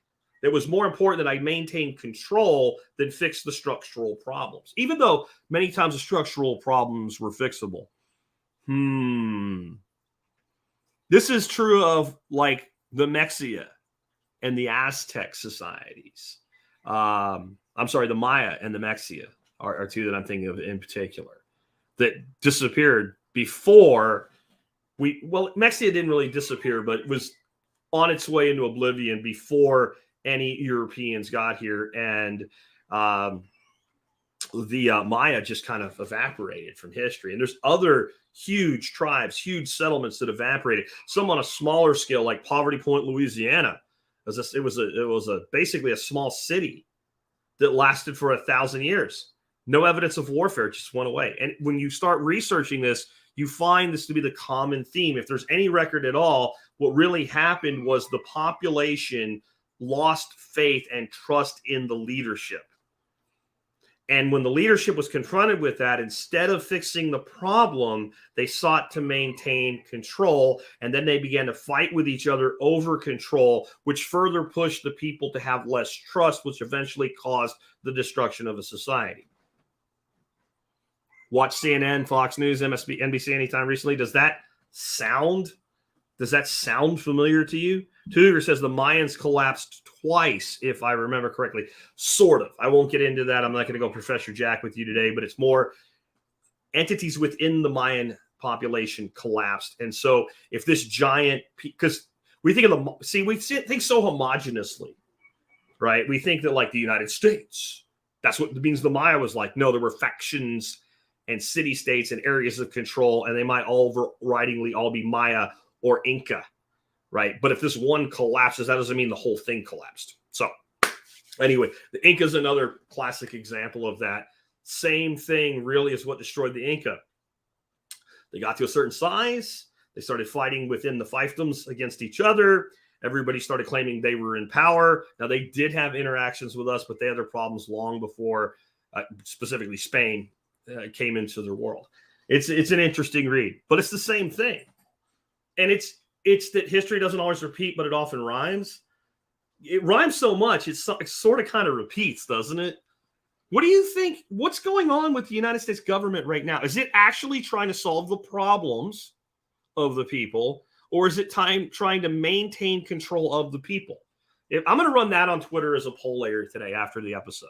It was more important that I maintain control than fix the structural problems, even though many times the structural problems were fixable. This is true of like the Mexia and the Aztec societies. The Maya and the Mexia are two that I'm thinking of in particular that disappeared before Mexia didn't really disappear, but it was on its way into oblivion before any Europeans got here. And the Maya just kind of evaporated from history. And there's other huge tribes, huge settlements that evaporated. Some on a smaller scale, like Poverty Point, Louisiana. It was basically a small city that lasted for 1,000 years. No evidence of warfare, just went away. And when you start researching this, you find this to be the common theme. If there's any record at all, what really happened was the population lost faith and trust in the leadership. And when the leadership was confronted with that, instead of fixing the problem, they sought to maintain control. And then they began to fight with each other over control, which further pushed the people to have less trust, which eventually caused the destruction of a society. Watch CNN, Fox News, NBC anytime recently. Does that sound familiar to you? Tudor says the Mayans collapsed twice, if I remember correctly. Sort of. I won't get into that. I'm not going to go Professor Jack with you today, but it's more entities within the Mayan population collapsed. And so if this giant, because We think think so homogeneously, right? We think that like the United States, that's what means the Maya was like. No, there were factions and city-states and areas of control, and they might overridingly all be Maya or Inca, right? But if this one collapses, that doesn't mean the whole thing collapsed. So anyway, the Inca is another classic example of that. Same thing really is what destroyed the Inca. They got to a certain size. They started fighting within the fiefdoms against each other. Everybody started claiming they were in power. Now, they did have interactions with us, but they had their problems long before, specifically Spain, came into the world. It's an interesting read, but it's the same thing. And it's that history doesn't always repeat, but it often rhymes. It rhymes so much, it sort of kind of repeats, doesn't it? What do you think? What's going on with the United States government right now? Is it actually trying to solve the problems of the people, or is it trying to maintain control of the people? I'm going to run that on Twitter as a poll later today after the episode.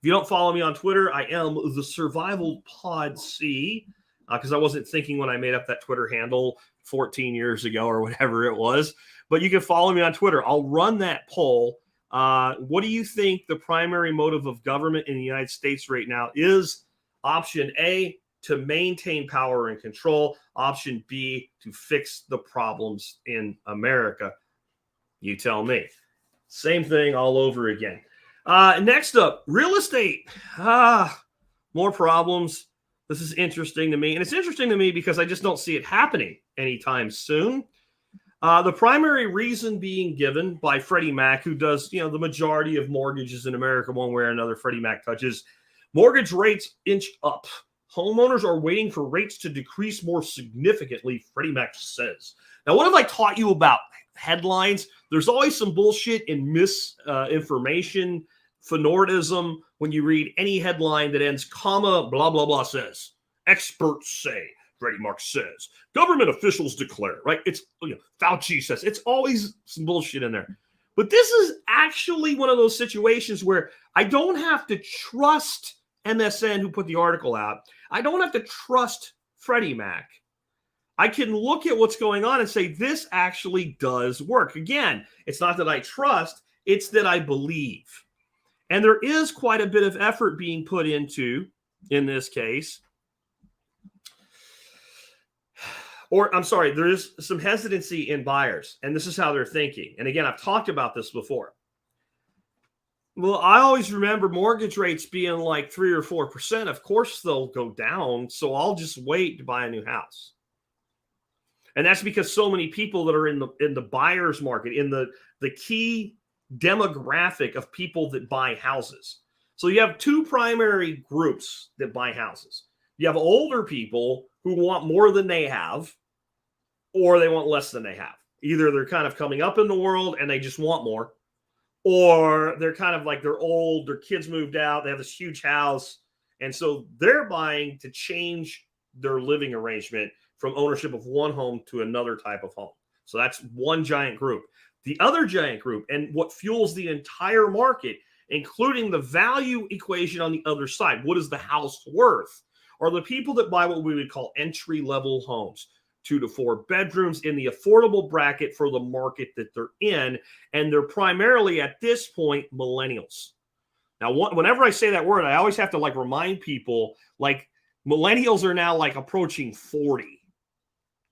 If you don't follow me on Twitter, I am the Survival Pod C, because I wasn't thinking when I made up that Twitter handle 14 years ago or whatever it was. But you can follow me on Twitter. I'll run that poll. What do you think the primary motive of government in the United States right now is? Option A, to maintain power and control. Option B, to fix the problems in America. You tell me. Same thing all over again. Next up, real estate. More problems. This is interesting to me. And it's interesting to me because I just don't see it happening anytime soon. The primary reason being given by Freddie Mac, who does, the majority of mortgages in America one way or another, Freddie Mac touches, mortgage rates inch up. Homeowners are waiting for rates to decrease more significantly, Freddie Mac says. Now, what have I taught you about headlines? There's always some bullshit and misinformation, phenordism, when you read any headline that ends, comma, blah, blah, blah says. Experts say. Freddie Mac says. Government officials declare, right? It's, Fauci says. It's always some bullshit in there. But this is actually one of those situations where I don't have to trust MSN, who put the article out. I don't have to trust Freddie Mac. I can look at what's going on and say, this actually does work. Again, it's not that I trust, it's that I believe. And there is quite a bit of effort being put into, in this case, there is some hesitancy in buyers, and this is how they're thinking. And again, I've talked about this before. Well, I always remember mortgage rates being like 3 or 4%. Of course, they'll go down, so I'll just wait to buy a new house. And that's because so many people that are in the buyer's market, in the key demographic of people that buy houses. So you have two primary groups that buy houses. You have older people who want more than they have, or they want less than they have. Either they're kind of coming up in the world and they just want more, or they're kind of like they're old, their kids moved out, they have this huge house, and so they're buying to change their living arrangement from ownership of one home to another type of home. So that's one giant group. The other giant group, and what fuels the entire market, including the value equation on the other side, what is the house worth, are the people that buy what we would call entry-level homes, 2 to 4 bedrooms in the affordable bracket for the market that they're in. And they're primarily, at this point, millennials. Now, whenever I say that word, I always have to remind people, millennials are now approaching 40.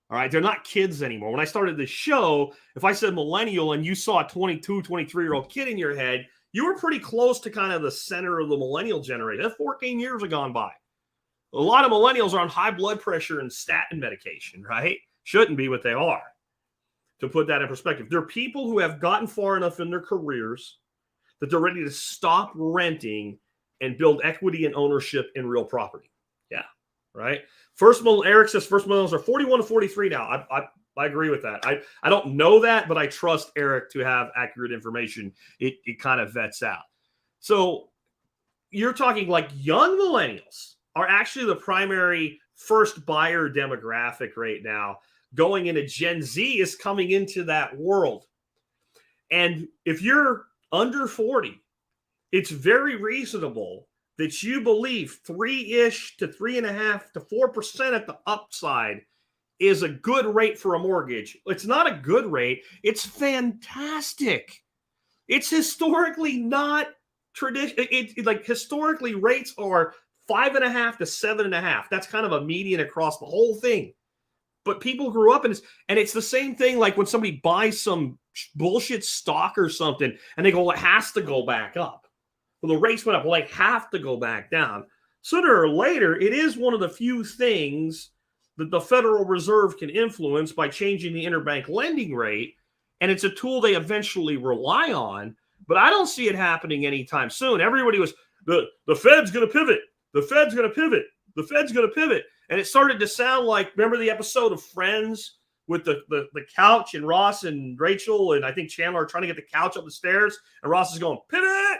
All right, they're not kids anymore. When I started the show, if I said millennial and you saw a 22, 23-year-old kid in your head, you were pretty close to kind of the center of the millennial generation. That 14 years have gone by. A lot of millennials are on high blood pressure and statin medication, right? Shouldn't be, what they are. To put that in perspective, they're people who have gotten far enough in their careers that they're ready to stop renting and build equity and ownership in real property. Yeah, right? Eric says first millennials are 41 to 43 now. I agree with that. I don't know that, but I trust Eric to have accurate information. It kind of vets out. So you're talking young millennials are actually the primary first buyer demographic right now. Going into Gen Z is coming into that world. And if you're under 40, it's very reasonable that you believe 3-ish to 3.5% to 4% at the upside is a good rate for a mortgage. It's not a good rate. It's fantastic. It's historically not traditional. Like historically, rates are 5.5 to 7.5. That's kind of a median across the whole thing. But people grew up in this, and it's the same thing like when somebody buys some bullshit stock or something, and they go, well, it has to go back up. Well, the rates went up. Well, they have to go back down. Sooner or later, it is one of the few things that the Federal Reserve can influence by changing the interbank lending rate. And it's a tool they eventually rely on. But I don't see it happening anytime soon. Everybody was, the Fed's going to pivot. The Fed's going to pivot. The Fed's going to pivot. And it started to sound like, remember the episode of Friends with the couch and Ross and Rachel and I think Chandler are trying to get the couch up the stairs. And Ross is going, pivot,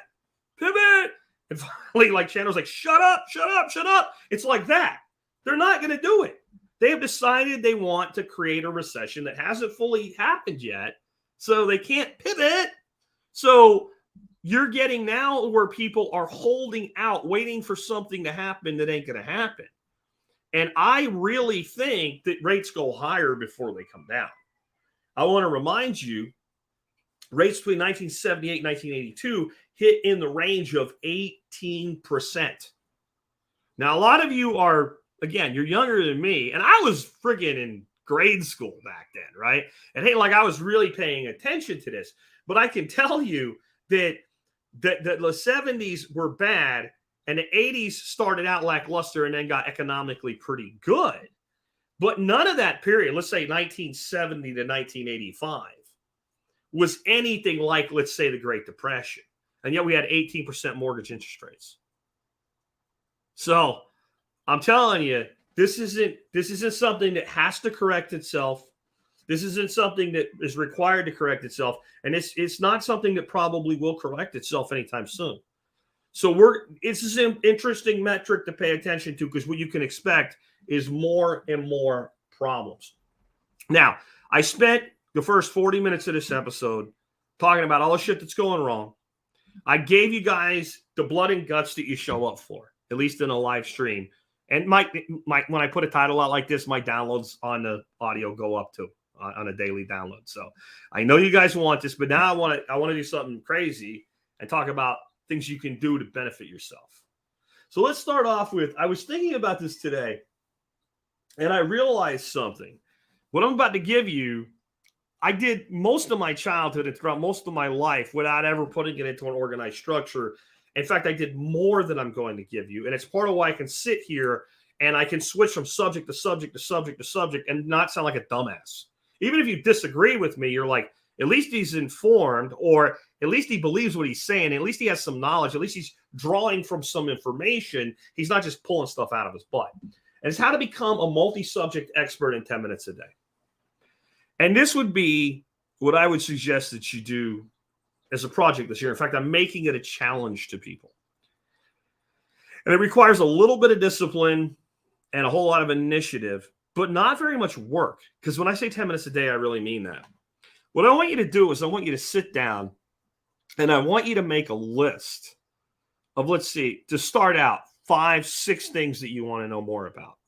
pivot. And finally, like Chandler's like, shut up, shut up, shut up. It's like that. They're not going to do it. They have decided they want to create a recession that hasn't fully happened yet. So they can't pivot. So you're getting now where people are holding out, waiting for something to happen that ain't going to happen. And I really think that rates go higher before they come down. I want to remind you, rates between 1978 and 1982 hit in the range of 18%. Now, a lot of you are, again, you're younger than me, and I was friggin' in grade school back then, right? And hey, like I was really paying attention to this. But I can tell you that the 70s were bad, and the 80s started out lackluster and then got economically pretty good. But none of that period, let's say 1970 to 1985, was anything like, let's say, the Great Depression. And yet we had 18% mortgage interest rates. So I'm telling you, this isn't something that has to correct itself. This isn't something that is required to correct itself. And it's not something that probably will correct itself anytime soon. So it's an interesting metric to pay attention to because what you can expect is more and more problems. Now, I spent the first 40 minutes of this episode talking about all the shit that's going wrong. I gave you guys the blood and guts that you show up for, at least in a live stream. And when I put a title out like this, my downloads on the audio go up too on a daily download. So I know you guys want this, but now I want to do something crazy and talk about things you can do to benefit yourself. So let's start off with, I was thinking about this today and I realized something. What I'm about to give you, I did most of my childhood and throughout most of my life without ever putting it into an organized structure. In fact, I did more than I'm going to give you. And it's part of why I can sit here and I can switch from subject to subject to subject to subject and not sound like a dumbass. Even if you disagree with me, you're like, at least he's informed, or at least he believes what he's saying. At least he has some knowledge. At least he's drawing from some information. He's not just pulling stuff out of his butt. And it's how to become a multi-subject expert in 10 minutes a day. And this would be what I would suggest that you do as a project this year. In fact, I'm making it a challenge to people. And it requires a little bit of discipline and a whole lot of initiative, but not very much work. Because when I say 10 minutes a day, I really mean that. What I want you to do is I want you to sit down and I want you to make a list of, let's see, to start out, 5, 6 things that you want to know more about.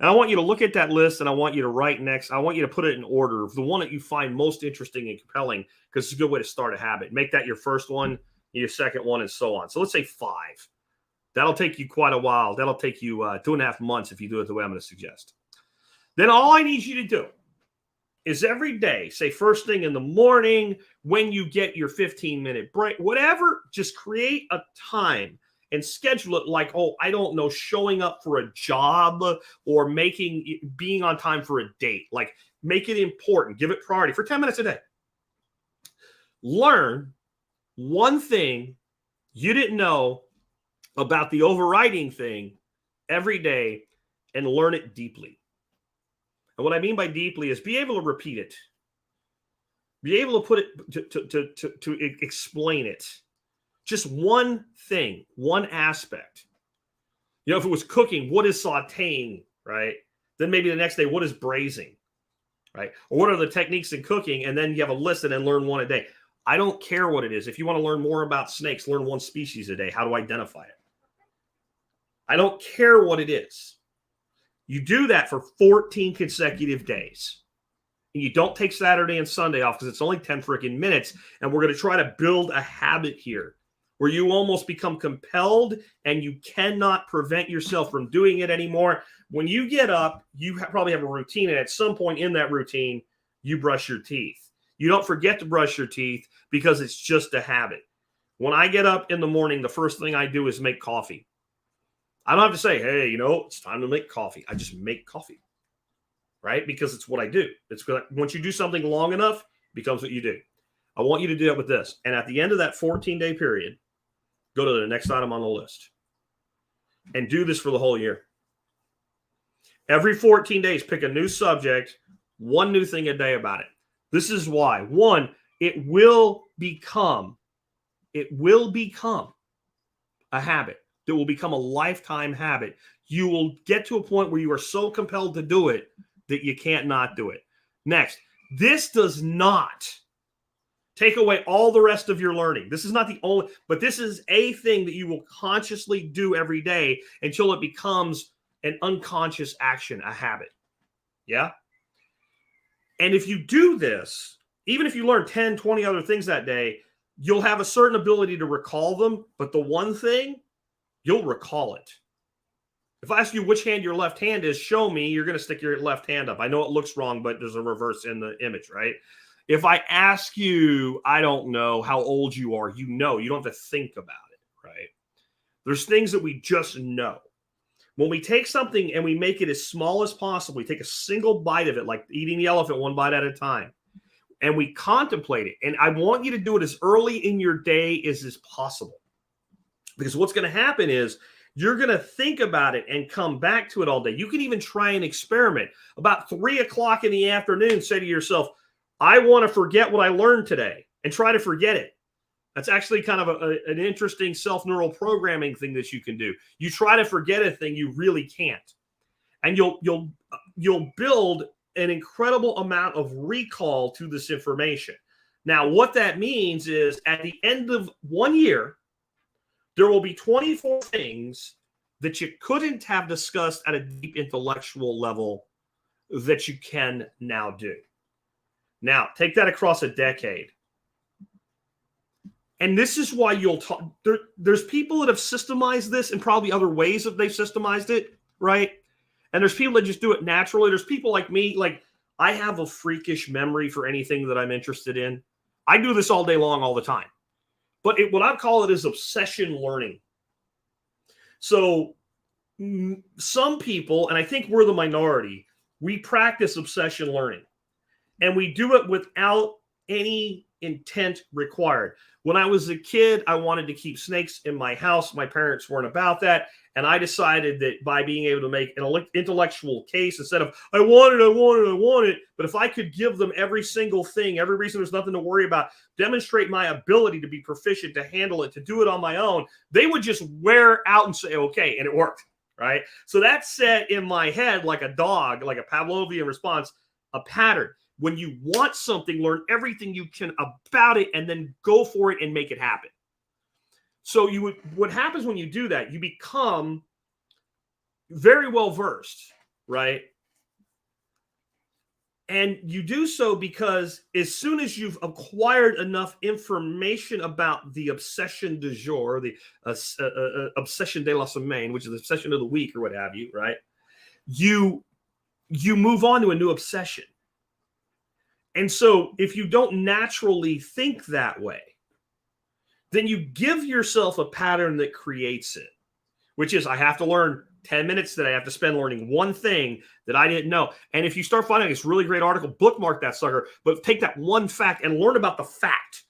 And I want you to look at that list and I want you to write next. I want you to put it in order of the one that you find most interesting and compelling, because it's a good way to start a habit. Make that your first one, your second one, and so on. So let's say 5. That'll take you quite a while. That'll take you 2.5 months if you do it the way I'm going to suggest. Then all I need you to do is every day, say first thing in the morning, when you get your 15-minute break, whatever, just create a time and schedule it like, oh, I don't know, showing up for a job or being on time for a date. Like, make it important. Give it priority for 10 minutes a day. Learn one thing you didn't know about the overriding thing every day and learn it deeply. And what I mean by deeply is be able to repeat it. Be able to put it, to explain it. Just one thing, one aspect. You know, if it was cooking, what is sauteing, right? Then maybe the next day, what is braising, right? Or what are the techniques in cooking? And then you have a list and then learn one a day. I don't care what it is. If you want to learn more about snakes, learn one species a day. How to identify it. I don't care what it is. You do that for 14 consecutive days. And you don't take Saturday and Sunday off because it's only 10 freaking minutes. And we're going to try to build a habit here where you almost become compelled and you cannot prevent yourself from doing it anymore. When you get up, you probably have a routine. And at some point in that routine, you brush your teeth. You don't forget to brush your teeth because it's just a habit. When I get up in the morning, the first thing I do is make coffee. I don't have to say, hey, it's time to make coffee. I just make coffee, right? Because it's what I do. It's once you do something long enough, it becomes what you do. I want you to do that with this. And at the end of that 14-day period, go to the next item on the list and do this for the whole year. Every 14 days, pick a new subject, one new thing a day about it. This is why. One, it will become a habit. That will become a lifetime habit. You will get to a point where you are so compelled to do it that you can't not do it. Next, this does not take away all the rest of your learning. This is not the only, but this is a thing that you will consciously do every day until it becomes an unconscious action, a habit. Yeah? And if you do this, even if you learn 10, 20 other things that day, you'll have a certain ability to recall them, but the one thing, you'll recall it. If I ask you which hand your left hand is, show me, you're going to stick your left hand up. I know it looks wrong, but there's a reverse in the image, right? If I ask you, I don't know how old you are, you don't have to think about it, right? There's things that we just know. When we take something and we make it as small as possible, we take a single bite of it, like eating the elephant one bite at a time, and we contemplate it. And I want you to do it as early in your day as possible. Because what's going to happen is you're going to think about it and come back to it all day. You can even try an experiment. About 3 o'clock in the afternoon, say to yourself, I want to forget what I learned today, and try to forget it. That's actually kind of an interesting self-neural programming thing that you can do. You try to forget a thing you really can't. And you'll build an incredible amount of recall to this information. Now, what that means is at the end of 1 year, there will be 24 things that you couldn't have discussed at a deep intellectual level that you can now do. Now, take that across a decade. And this is why you'll talk. There's people that have systemized this and probably other ways that they've systemized it, right? And there's people that just do it naturally. There's people like me, like I have a freakish memory for anything that I'm interested in. I do this all day long, all the time. But what I call it is obsession learning. So some people, and I think we're the minority, we practice obsession learning. And we do it without any intent required. When I was a kid, I wanted to keep snakes in my house. My parents weren't about that. And I decided that by being able to make an intellectual case instead of, I want it. But if I could give them every single thing, every reason there's nothing to worry about, demonstrate my ability to be proficient, to handle it, to do it on my own, they would just wear out and say, okay. And it worked, right? So that set in my head like a dog, like a Pavlovian response, a pattern. When you want something, learn everything you can about it and then go for it and make it happen. So what happens when you do that, you become very well versed, right? And you do so because as soon as you've acquired enough information about the obsession du jour, the obsession de la semaine, which is the obsession of the week or what have you, right? You move on to a new obsession. And so if you don't naturally think that way, then you give yourself a pattern that creates it, which is I have to learn 10 minutes that I have to spend learning one thing that I didn't know. And if you start finding this really great article, bookmark that sucker, but take that one fact and learn about the fact.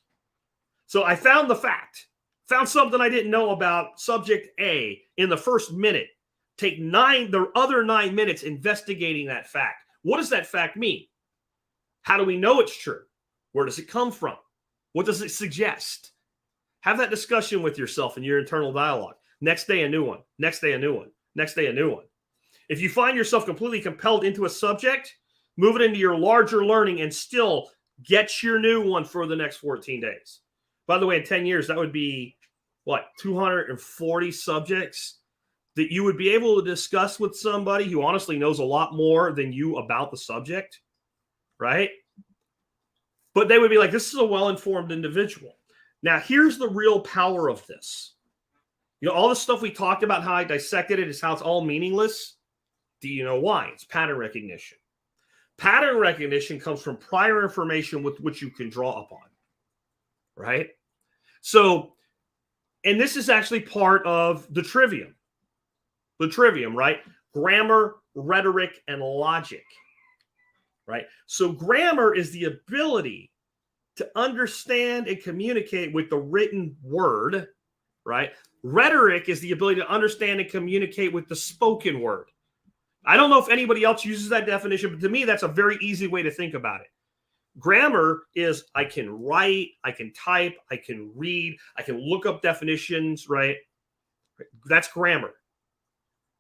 So I found the fact, found something I didn't know about subject A in the first minute. Take the other 9 minutes investigating that fact. What does that fact mean? How do we know it's true? Where does it come from? What does it suggest? Have that discussion with yourself in your internal dialogue. Next day, a new one. Next day, a new one. Next day, a new one. If you find yourself completely compelled into a subject, move it into your larger learning and still get your new one for the next 14 days. By the way, in 10 years, that would be, 240 subjects? that you would be able to discuss with somebody who honestly knows a lot more than you about the subject, right? But they would be like, this is a well-informed individual. Now, here's the real power of this. All the stuff we talked about, how I dissected it, is how it's all meaningless. Do you know why? It's pattern recognition. Pattern recognition comes from prior information with which you can draw upon, right? So, and this is actually part of the trivium. The trivium, right? Grammar, rhetoric, and logic, right? So grammar is the ability to understand and communicate with the written word, right? Rhetoric is the ability to understand and communicate with the spoken word. I don't know if anybody else uses that definition, but to me, that's a very easy way to think about it. Grammar is I can write, I can type, I can read, I can look up definitions, right? That's grammar,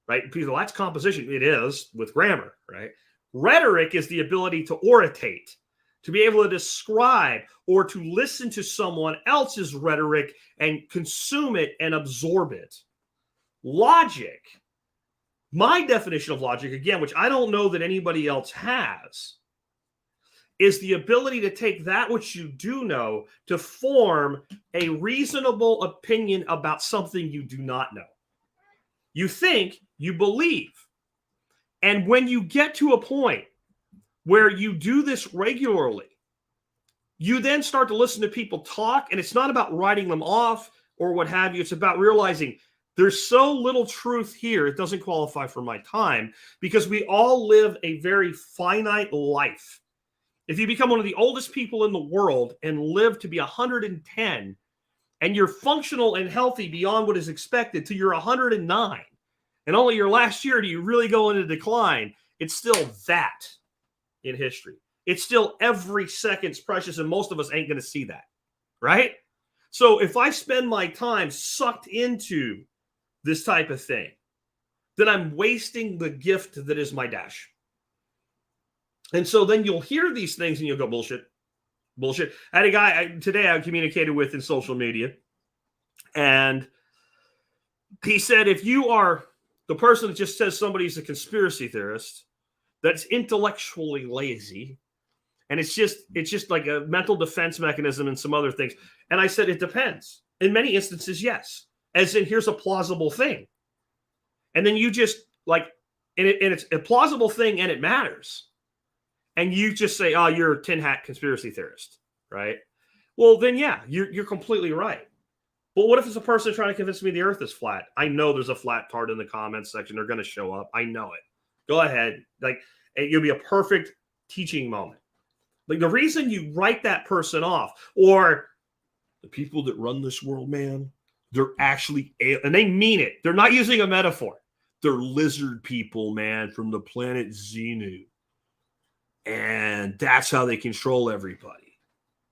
right? People, that's composition. It is with grammar, right? Rhetoric is the ability to oratate, to be able to describe or to listen to someone else's rhetoric and consume it and absorb it. Logic, my definition of logic, again, which I don't know that anybody else has, is the ability to take that which you do know to form a reasonable opinion about something you do not know. You think, you believe. And when you get to a point where you do this regularly, you then start to listen to people talk, and it's not about writing them off or what have you. It's about realizing there's so little truth here, it doesn't qualify for my time, because we all live a very finite life. If you become one of the oldest people in the world and live to be 110, and you're functional and healthy beyond what is expected till you're 109, and only your last year do you really go into decline, it's still that in history. It's still every second's precious, and most of us ain't going to see that, right? So if I spend my time sucked into this type of thing, then I'm wasting the gift that is my dash. And so then you'll hear these things and you'll go, bullshit. I had a guy today I communicated with in social media, and he said, if you are the person that just says somebody's a conspiracy theorist, that's intellectually lazy, and it's just like a mental defense mechanism and some other things. And I said, it depends. In many instances, yes. As in, here's a plausible thing. And then you just like, and it's a plausible thing and it matters. And you just say, oh, you're a tin hat conspiracy theorist, right? Well, then, yeah, you're completely right. But what if it's a person trying to convince me the earth is flat? I know there's a flat part in the comments section. They're going to show up. I know it. Go ahead. Like, it'll be a perfect teaching moment. Like, the reason you write that person off, or the people that run this world, man, they're actually, and they mean it. They're not using a metaphor. They're lizard people, man, from the planet Xenu. And that's how they control everybody,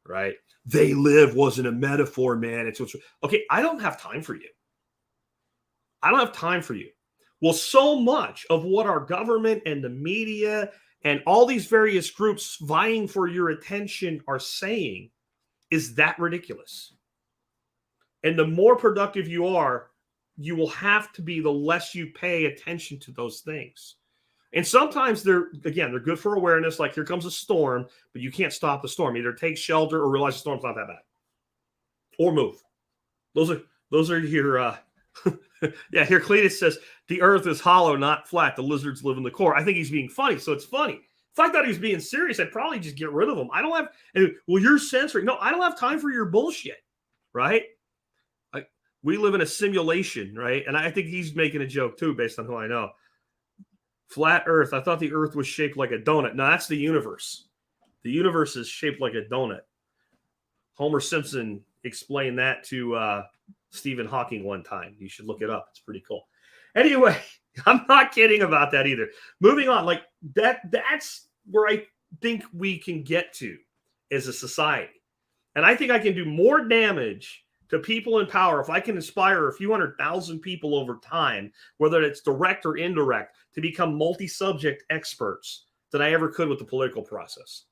right? They live wasn't a metaphor, man. It's what's okay. I don't have time for you. I don't have time for you. Well, so much of what our government and the media and all these various groups vying for your attention are saying is that ridiculous. And the more productive you are, you will have to be the less you pay attention to those things. And sometimes they're good for awareness. Like, here comes a storm, but you can't stop the storm. Either take shelter or realize the storm's not that bad, or move. Those are your. Yeah, here Cletus says the earth is hollow, not flat. The lizards live in the core. I think he's being funny, so it's funny. If I thought he was being serious, I'd probably just get rid of him. I don't have. Well, you're censoring. No, I don't have time for your bullshit. Right? We live in a simulation, right? And I think he's making a joke too, based on who I know. Flat Earth. I thought the Earth was shaped like a donut. No, that's the universe. The universe is shaped like a donut. Homer Simpson explained that to Stephen Hawking one time. You should look it up. It's pretty cool. Anyway, I'm not kidding about that either. Moving on, like that's where I think we can get to as a society. And I think I can do more damage to people in power if I can inspire a few 100,000 people over time, whether it's direct or indirect, to become multi-subject experts than I ever could with the political process.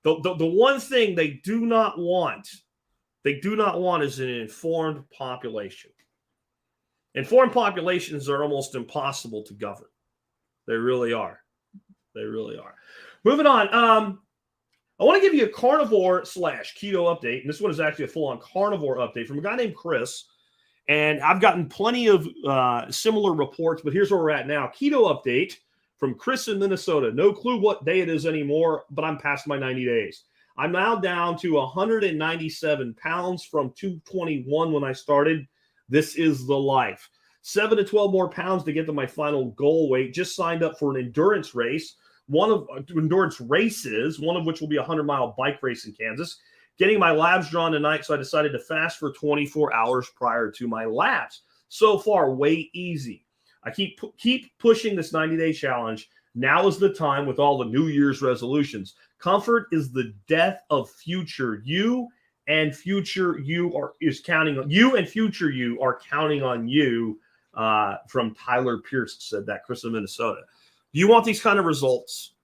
The one thing they do not want is an informed population. And foreign populations are almost impossible to govern. They really are. They really are. Moving on. I want to give you a carnivore / keto update. And this one is actually a full-on carnivore update from a guy named Chris. And I've gotten plenty of similar reports, but here's where we're at now. Keto update from Chris in Minnesota. No clue what day it is anymore, but I'm past my 90 days. I'm now down to 197 pounds from 221 when I started. This is the life. 7 to 12 more pounds to get to my final goal weight. Just signed up for an endurance race. One of races, one of which will be a 100-mile bike race in Kansas. Getting my labs drawn tonight, so I decided to fast for 24 hours prior to my labs. So far, way easy. I keep pushing this 90-day challenge. Now is the time with all the New Year's resolutions. Comfort is the death of future you, and future you is counting on you, and future you are counting on you. From Tyler Pierce said that. Chris in Minnesota. You want these kind of results?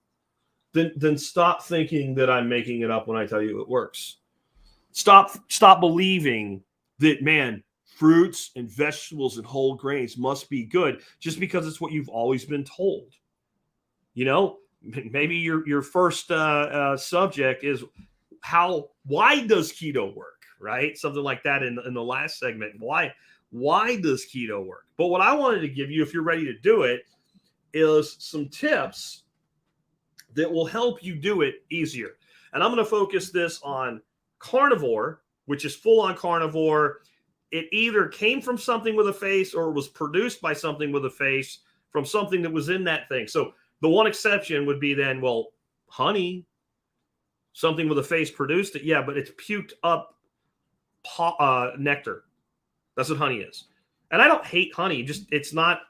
Then stop thinking that I'm making it up when I tell you it works. Stop believing that, man, fruits and vegetables and whole grains must be good just because it's what you've always been told. You know, maybe your first subject is why does keto work, right? Something like that in the last segment. Why does keto work? But what I wanted to give you, if you're ready to do it, is some tips that will help you do it easier. And I'm going to focus this on carnivore, which is full-on carnivore. It either came from something with a face or was produced by something with a face from something that was in that thing. So the one exception would be then, well, honey, something with a face produced it. Yeah, but it's puked up nectar. That's what honey is. And I don't hate honey. Just it's not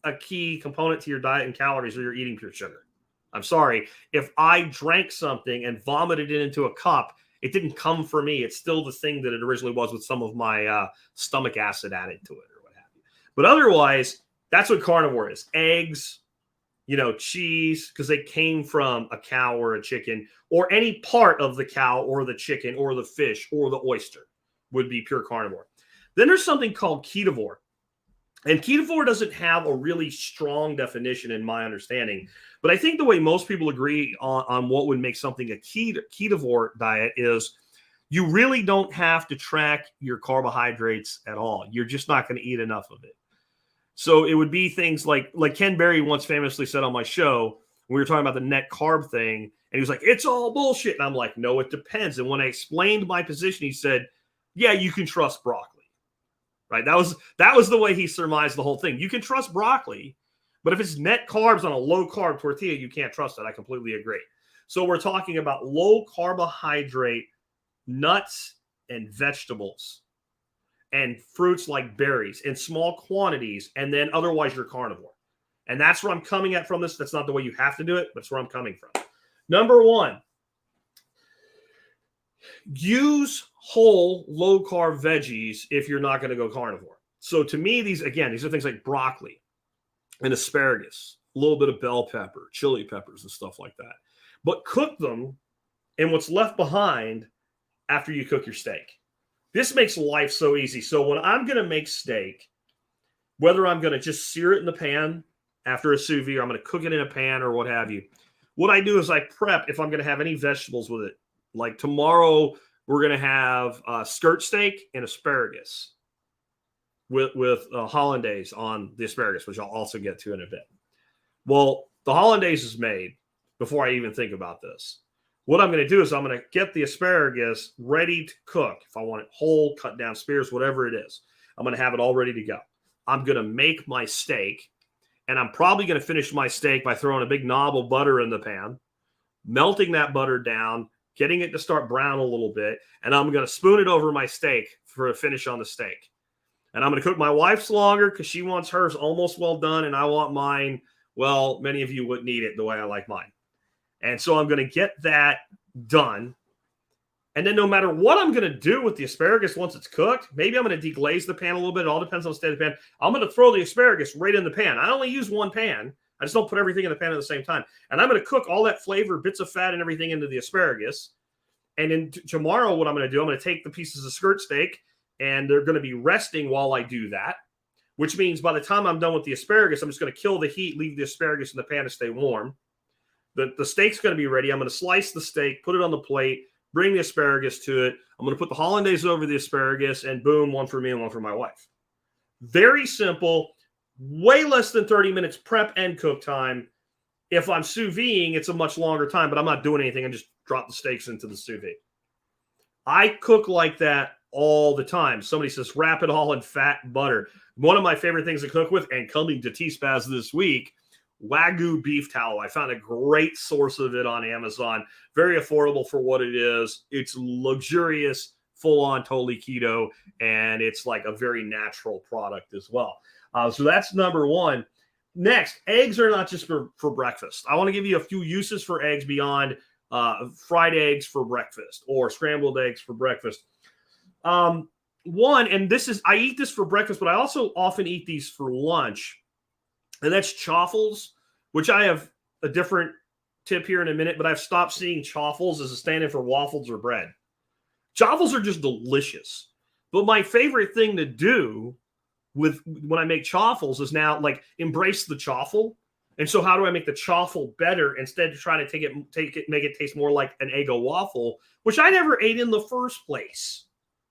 a key component to your diet and calories, or you're eating pure sugar. I'm sorry. If I drank something and vomited it into a cup, it didn't come from me. It's still the thing that it originally was with some of my stomach acid added to it or what have you. But otherwise, that's what carnivore is. Eggs, cheese, because they came from a cow or a chicken, or any part of the cow or the chicken or the fish or the oyster would be pure carnivore. Then there's something called ketovore. And ketovore doesn't have a really strong definition in my understanding. But I think the way most people agree on what would make something a ketovore diet is you really don't have to track your carbohydrates at all. You're just not going to eat enough of it. So it would be things like Ken Berry once famously said on my show, when we were talking about the net carb thing, and he was like, it's all bullshit. And I'm like, no, it depends. And when I explained my position, he said, yeah, you can trust broccoli. Right? That was the way he surmised the whole thing. You can trust broccoli, but if it's net carbs on a low carb tortilla, you can't trust it. I completely agree. So we're talking about low carbohydrate nuts and vegetables and fruits like berries in small quantities, and then otherwise you're carnivore. And that's where I'm coming at from this. That's not the way you have to do it, but it's where I'm coming from. Number one, use whole low-carb veggies if you're not going to go carnivore. So to me, these are things like broccoli and asparagus, a little bit of bell pepper, chili peppers, and stuff like that. But cook them in what's left behind after you cook your steak. This makes life so easy. So when I'm going to make steak, whether I'm going to just sear it in the pan after a sous vide, or I'm going to cook it in a pan or what have you, what I do is I prep if I'm going to have any vegetables with it. Like tomorrow, we're going to have skirt steak and asparagus with hollandaise on the asparagus, which I'll also get to in a bit. Well, the hollandaise is made before I even think about this. What I'm going to do is I'm going to get the asparagus ready to cook. If I want it whole, cut down spears, whatever it is, I'm going to have it all ready to go. I'm going to make my steak, and I'm probably going to finish my steak by throwing a big knob of butter in the pan, melting that butter down, getting it to start brown a little bit, and I'm going to spoon it over my steak for a finish on the steak. And I'm going to cook my wife's longer because she wants hers almost well done, and I want mine, well, many of you wouldn't eat it the way I like mine. And so I'm going to get that done. And then no matter what I'm going to do with the asparagus once it's cooked, maybe I'm going to deglaze the pan a little bit. It all depends on the state of the pan. I'm going to throw the asparagus right in the pan. I only use one pan. I just don't put everything in the pan at the same time. And I'm going to cook all that flavor, bits of fat and everything into the asparagus. And then tomorrow what I'm going to do, I'm going to take the pieces of skirt steak, and they're going to be resting while I do that. which means by the time I'm done with the asparagus, I'm just going to kill the heat, leave the asparagus in the pan to stay warm. The steak's going to be ready. I'm going to slice the steak, put it on the plate, bring the asparagus to it. I'm going to put the hollandaise over the asparagus, and boom, one for me and one for my wife. Very simple, way less than 30 minutes prep and cook time. If I'm sous videing, it's a much longer time, but I'm not doing anything. I just drop the steaks into the sous vide. I cook like that all the time. Somebody says, wrap it all in fat and butter. One of my favorite things to cook with, and coming to T-Spaz this week, Wagyu beef tallow. I found a great source of it on Amazon. Very affordable for what it is. It's luxurious, full-on, totally keto, and it's like a very natural product as well. So that's number one. Next, eggs are not just for breakfast. I want to give you a few uses for eggs beyond fried eggs for breakfast or scrambled eggs for breakfast. One, and this is, I eat this for breakfast, but I also often eat these for lunch. And that's chaffles, which I have a different tip here in a minute, but I've stopped seeing chaffles as a stand-in for waffles or bread. Chaffles are just delicious. But my favorite thing to do with when I make chaffles is now like embrace the chaffle. And so how do I make the chaffle better instead of trying to make it taste more like an Eggo waffle, which I never ate in the first place.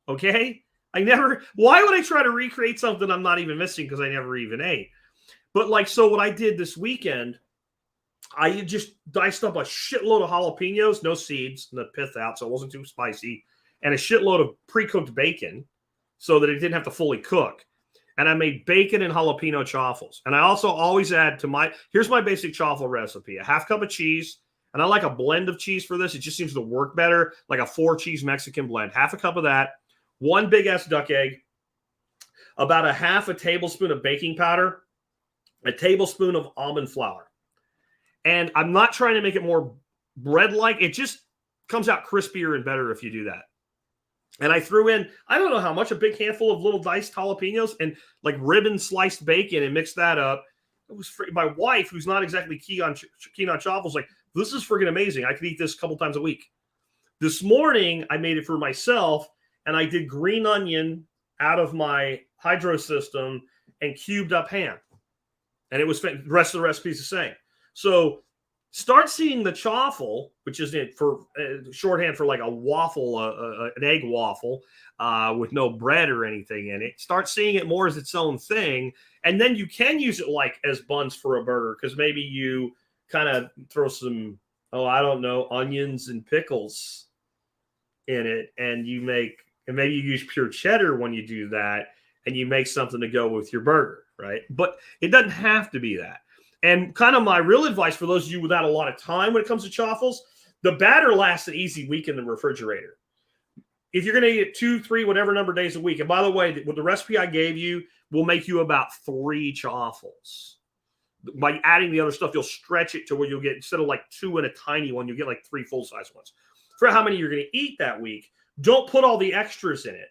Okay? Why would I try to recreate something I'm not even missing because I never even ate? But like, so what I did this weekend, I just diced up a shitload of jalapenos, no seeds, and the pith out, so it wasn't too spicy, and a shitload of pre-cooked bacon so that it didn't have to fully cook. And I made bacon and jalapeno chaffles. And I also always add to here's my basic chaffle recipe, a half cup of cheese, and I like a blend of cheese for this. It just seems to work better, like a 4-cheese Mexican blend. Half a cup of that, one big-ass duck egg, about a half a tablespoon of baking powder, a tablespoon of almond flour. And I'm not trying to make it more bread-like. It just comes out crispier and better if you do that. And I threw in, I don't know how much, a big handful of little diced jalapenos and like ribbon sliced bacon and mixed that up. It was my wife, who's not exactly keen on chaffles, like, this is friggin' amazing. I could eat this a couple times a week. This morning, I made it for myself, and I did green onion out of my hydro system and cubed up ham. And it was the rest of the recipe is the same. So start seeing the chaffle, which is for shorthand for like a waffle, an egg waffle with no bread or anything in it. Start seeing it more as its own thing. And then you can use it like as buns for a burger because maybe you kind of throw some, onions and pickles in it. And maybe you use pure cheddar when you do that. And you make something to go with your burger, right? But it doesn't have to be that. And kind of my real advice for those of you without a lot of time when it comes to chaffles, the batter lasts an easy week in the refrigerator. If you're going to eat it 2, 3, whatever number of days a week, and by the way, with the recipe I gave you, will make you about 3 chaffles. By adding the other stuff, you'll stretch it to where you'll get, instead of like 2 in a tiny one, you'll get like 3 full-size ones. For how many you're going to eat that week, don't put all the extras in it.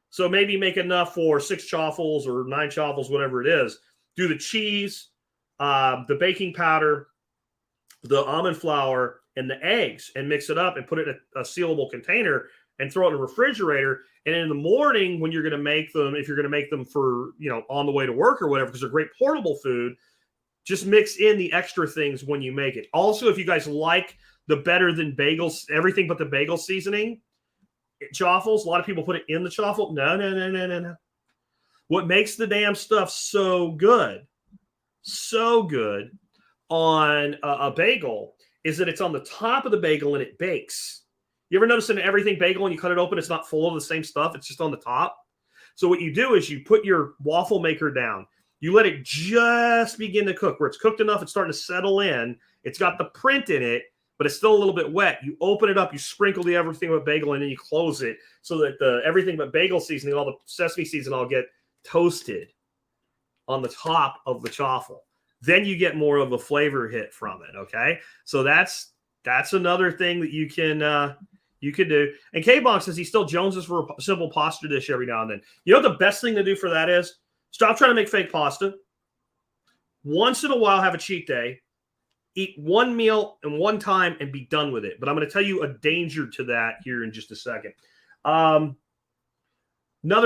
So maybe make enough for 6 chaffles or 9 chaffles, whatever it is. Do the cheese, the baking powder, the almond flour, and the eggs, and mix it up and put it in a sealable container and throw it in the refrigerator. And in the morning, when you're going to make them, if you're going to make them for, on the way to work or whatever, because they're great portable food, just mix in the extra things when you make it. Also, if you guys like the better than bagels, everything but the bagel seasoning, chaffles, a lot of people put it in the chaffle. No. What makes the damn stuff so good on a bagel is that it's on the top of the bagel and it bakes. You ever notice in everything bagel, when you cut it open, it's not full of the same stuff. It's just on the top. So what you do is you put your waffle maker down. You let it just begin to cook. Where it's cooked enough, it's starting to settle in. It's got the print in it, but it's still a little bit wet. You open it up, you sprinkle the everything but bagel, and then you close it so that the everything but bagel seasoning, all the sesame seeds and all get toasted on the top of the chaffle. Then you get more of a flavor hit from it, okay? So that's another thing that you can do. And K-Bonk says he still joneses for a simple pasta dish every now and then. You know what the best thing to do for that is? Stop trying to make fake pasta. Once in a while, have a cheat day. Eat one meal and one time and be done with it. But I'm going to tell you a danger to that here in just a second. Another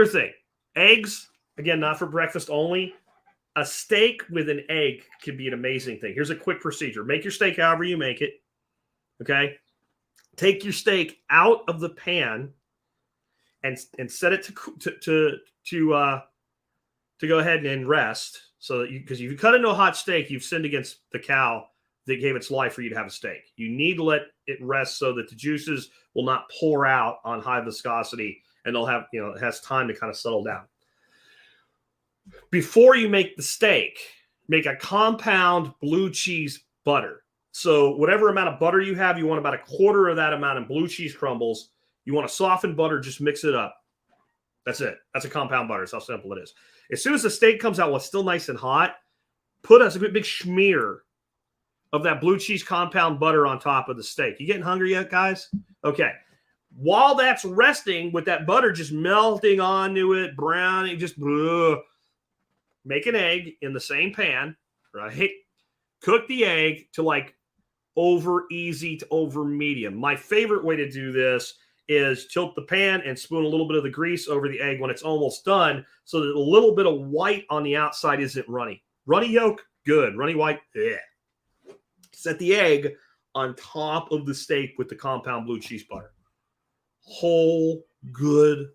thing, eggs again, not for breakfast only. A steak with an egg can be an amazing thing. Here's a quick procedure. Make your steak however you make it. Okay. Take your steak out of the pan and set it to go ahead and rest. So that because if you cut into a hot steak, you've sinned against the cow that gave its life for you to have a steak. You need to let it rest so that the juices will not pour out on high viscosity, and they'll have, it has time to kind of settle down. Before you make the steak, make a compound blue cheese butter. So whatever amount of butter you have, you want about a quarter of that amount in blue cheese crumbles. You want to soften butter, just mix it up. That's it. That's a compound butter. That's how simple it is. As soon as the steak comes out while it's still nice and hot, put a big smear of that blue cheese compound butter on top of the steak. You getting hungry yet, guys? Okay. While that's resting with that butter just melting onto it, browning, just make an egg in the same pan, right? Cook the egg to like over easy to over medium. My favorite way to do this is tilt the pan and spoon a little bit of the grease over the egg when it's almost done so that a little bit of white on the outside isn't runny. Runny yolk, good. Runny white, yeah. Set the egg on top of the steak with the compound blue cheese butter. Whole good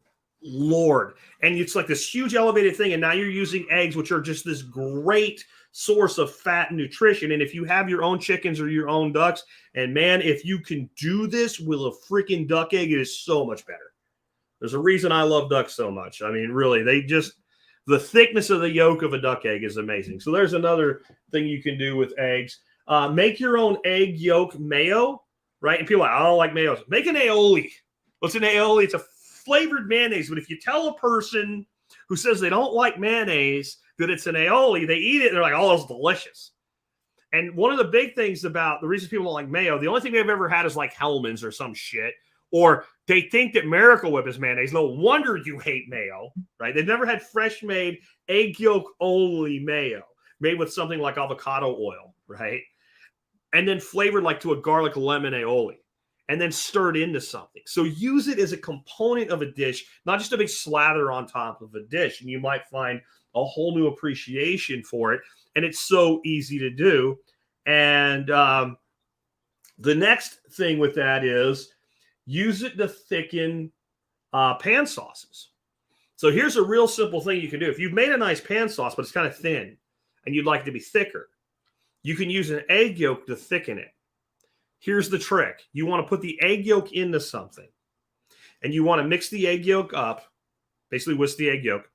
Lord. And it's like this huge elevated thing. And now you're using eggs, which are just this great source of fat and nutrition. And if you have your own chickens or your own ducks, and man, if you can do this with a freaking duck egg, it is so much better. There's a reason I love ducks so much. I mean, really, the thickness of the yolk of a duck egg is amazing. So there's another thing you can do with eggs. Make your own egg yolk mayo, right? And people are like, I don't like mayo. Make an aioli. What's an aioli? It's a flavored mayonnaise. But if you tell a person who says they don't like mayonnaise that it's an aioli, they eat it and they're like, oh, it's delicious. And one of the big things about the reasons people don't like mayo, the only thing they've ever had is like Hellman's or some shit. Or they think that Miracle Whip is mayonnaise. No wonder you hate mayo, right? They've never had fresh made egg yolk only mayo made with something like avocado oil, right? And then flavored like to a garlic lemon aioli and then stirred into something. So use it as a component of a dish, not just a big slather on top of a dish. And you might find a whole new appreciation for it. And it's so easy to do. And the next thing with that is use it to thicken pan sauces. So here's a real simple thing you can do. If you've made a nice pan sauce, but it's kind of thin and you'd like it to be thicker, you can use an egg yolk to thicken it. Here's the trick. You want to put the egg yolk into something and you want to mix the egg yolk up, basically whisk the egg yolk,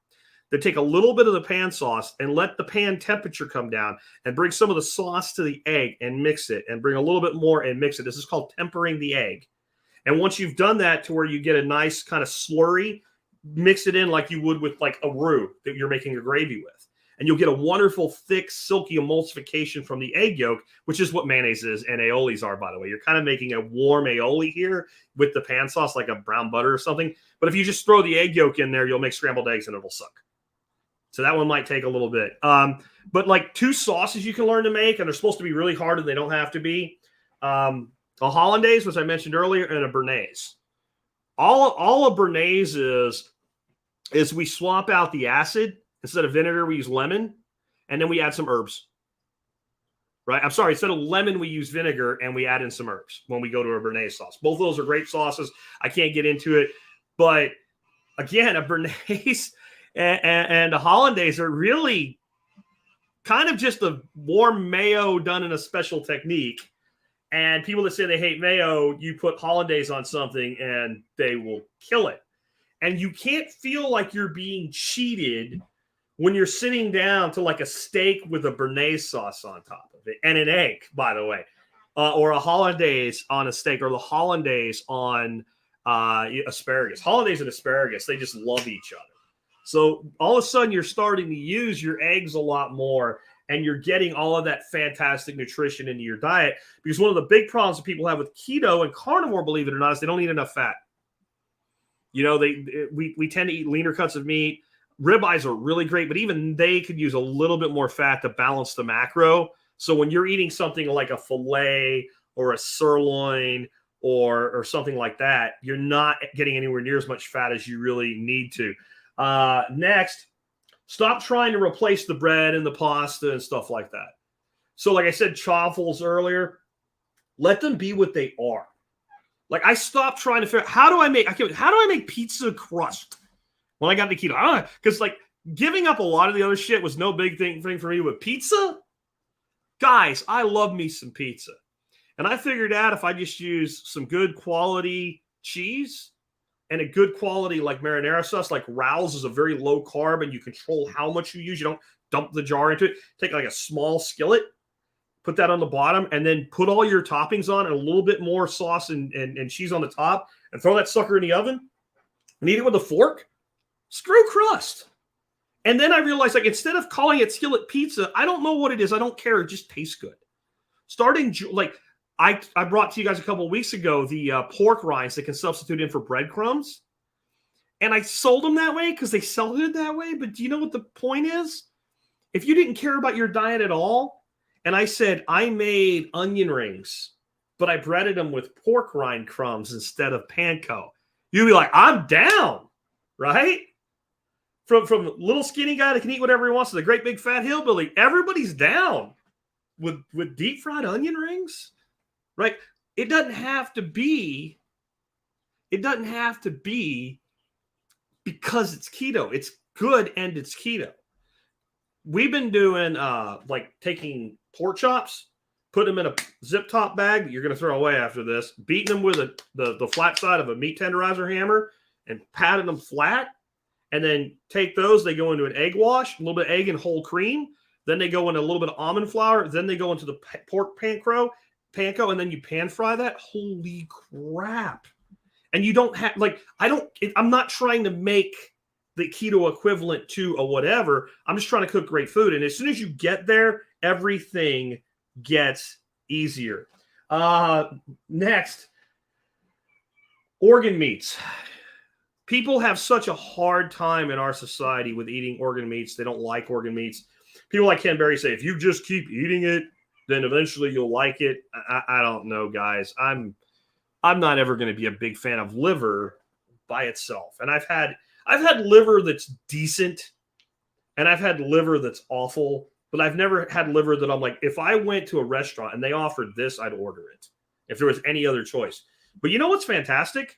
then take a little bit of the pan sauce and let the pan temperature come down and bring some of the sauce to the egg and mix it and bring a little bit more and mix it. This is called tempering the egg. And once you've done that to where you get a nice kind of slurry, mix it in like you would with like a roux that you're making a gravy with. And you'll get a wonderful, thick, silky emulsification from the egg yolk, which is what mayonnaise is and aiolis are, by the way. You're kind of making a warm aioli here with the pan sauce, like a brown butter or something. But if you just throw the egg yolk in there, you'll make scrambled eggs and it'll suck. So that one might take a little bit. But like two sauces you can learn to make, and they're supposed to be really hard and they don't have to be. A hollandaise, which I mentioned earlier, and a béarnaise. All a béarnaise is we swap out the acid. Instead of vinegar, we use lemon, and then we add some herbs. Right? I'm sorry. Instead of lemon, we use vinegar, and we add in some herbs when we go to a béarnaise sauce. Both of those are great sauces. I can't get into it. But again, a béarnaise and a hollandaise are really kind of just a warm mayo done in a special technique. And people that say they hate mayo, you put hollandaise on something, and they will kill it. And you can't feel like you're being cheated when you're sitting down to like a steak with a béarnaise sauce on top of it and an egg, by the way, or a hollandaise on a steak, or the hollandaise on asparagus. Hollandaise and asparagus, they just love each other. So all of a sudden you're starting to use your eggs a lot more, and you're getting all of that fantastic nutrition into your diet, because one of the big problems that people have with keto and carnivore, believe it or not, is they don't eat enough fat. You know, we tend to eat leaner cuts of meat. Ribeyes are really great, but even they could use a little bit more fat to balance the macro. So when you're eating something like a filet or a sirloin or something like that, you're not getting anywhere near as much fat as you really need to. Next, Stop trying to replace the bread and the pasta and stuff like that. So like I said, chaffles earlier, let them be what they are. Like I stopped trying to figure out how do I make pizza crust when I got the keto? I don't know, because like giving up a lot of the other shit was no big thing for me with pizza. Guys, I love me some pizza. And I figured out if I just use some good quality cheese and a good quality like marinara sauce, like Raoul's is a very low carb and you control how much you use. You don't dump the jar into it. Take like a small skillet, put that on the bottom, and then put all your toppings on and a little bit more sauce and cheese on the top and throw that sucker in the oven and eat it with a fork. Screw crust. And then I realized, like, instead of calling it skillet pizza, I don't know what it is. I don't care. It just tastes good. Starting, like, I brought to you guys a couple of weeks ago the pork rinds that can substitute in for breadcrumbs. And I sold them that way because they sell it that way. But do you know what the point is? If you didn't care about your diet at all, and I said I made onion rings, but I breaded them with pork rind crumbs instead of panko, you'd be like, I'm down, right? From little skinny guy that can eat whatever he wants to the great big fat hillbilly, everybody's down with deep fried onion rings, right? It doesn't have to be because it's keto. It's good and it's keto. We've been doing like taking pork chops, putting them in a zip top bag that you're going to throw away after this, beating them with the flat side of a meat tenderizer hammer and patting them flat. And then take those, they go into an egg wash, a little bit of egg and whole cream. Then they go into a little bit of almond flour. Then they go into the pork panko, and then you pan fry that. Holy crap. And you don't have, like, I'm not trying to make the keto equivalent to a whatever. I'm just trying to cook great food. And as soon as you get there, everything gets easier. Next, organ meats. People have such a hard time in our society with eating organ meats. They don't like organ meats. People like Ken Berry say, if you just keep eating it, then eventually you'll like it. I don't know, guys. I'm not ever going to be a big fan of liver by itself. And I've had liver that's decent, and I've had liver that's awful, but I've never had liver that I'm like, if I went to a restaurant and they offered this, I'd order it if there was any other choice. But you know what's fantastic?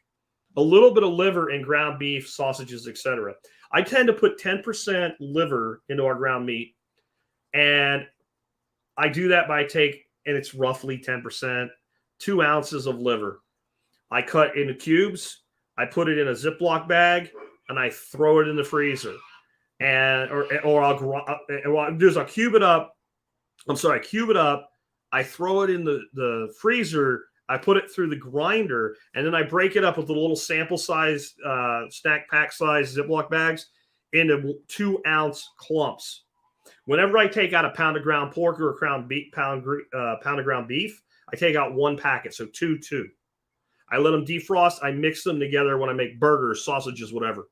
A little bit of liver in ground beef, sausages, etc. I tend to put 10% liver into our ground meat, and I do that by and it's roughly 10%, 2 ounces of liver. I cut into cubes, I put it in a Ziploc bag, and I throw it in the freezer. Or I'll do is I'll cube it up. I throw it in the freezer. I put it through the grinder, and then I break it up with the little sample size, snack pack size Ziploc bags into 2 ounce clumps. Whenever I take out a pound of ground pork or a pound of ground beef, I take out 1 packet, so 2. I let them defrost. I mix them together when I make burgers, sausages, whatever.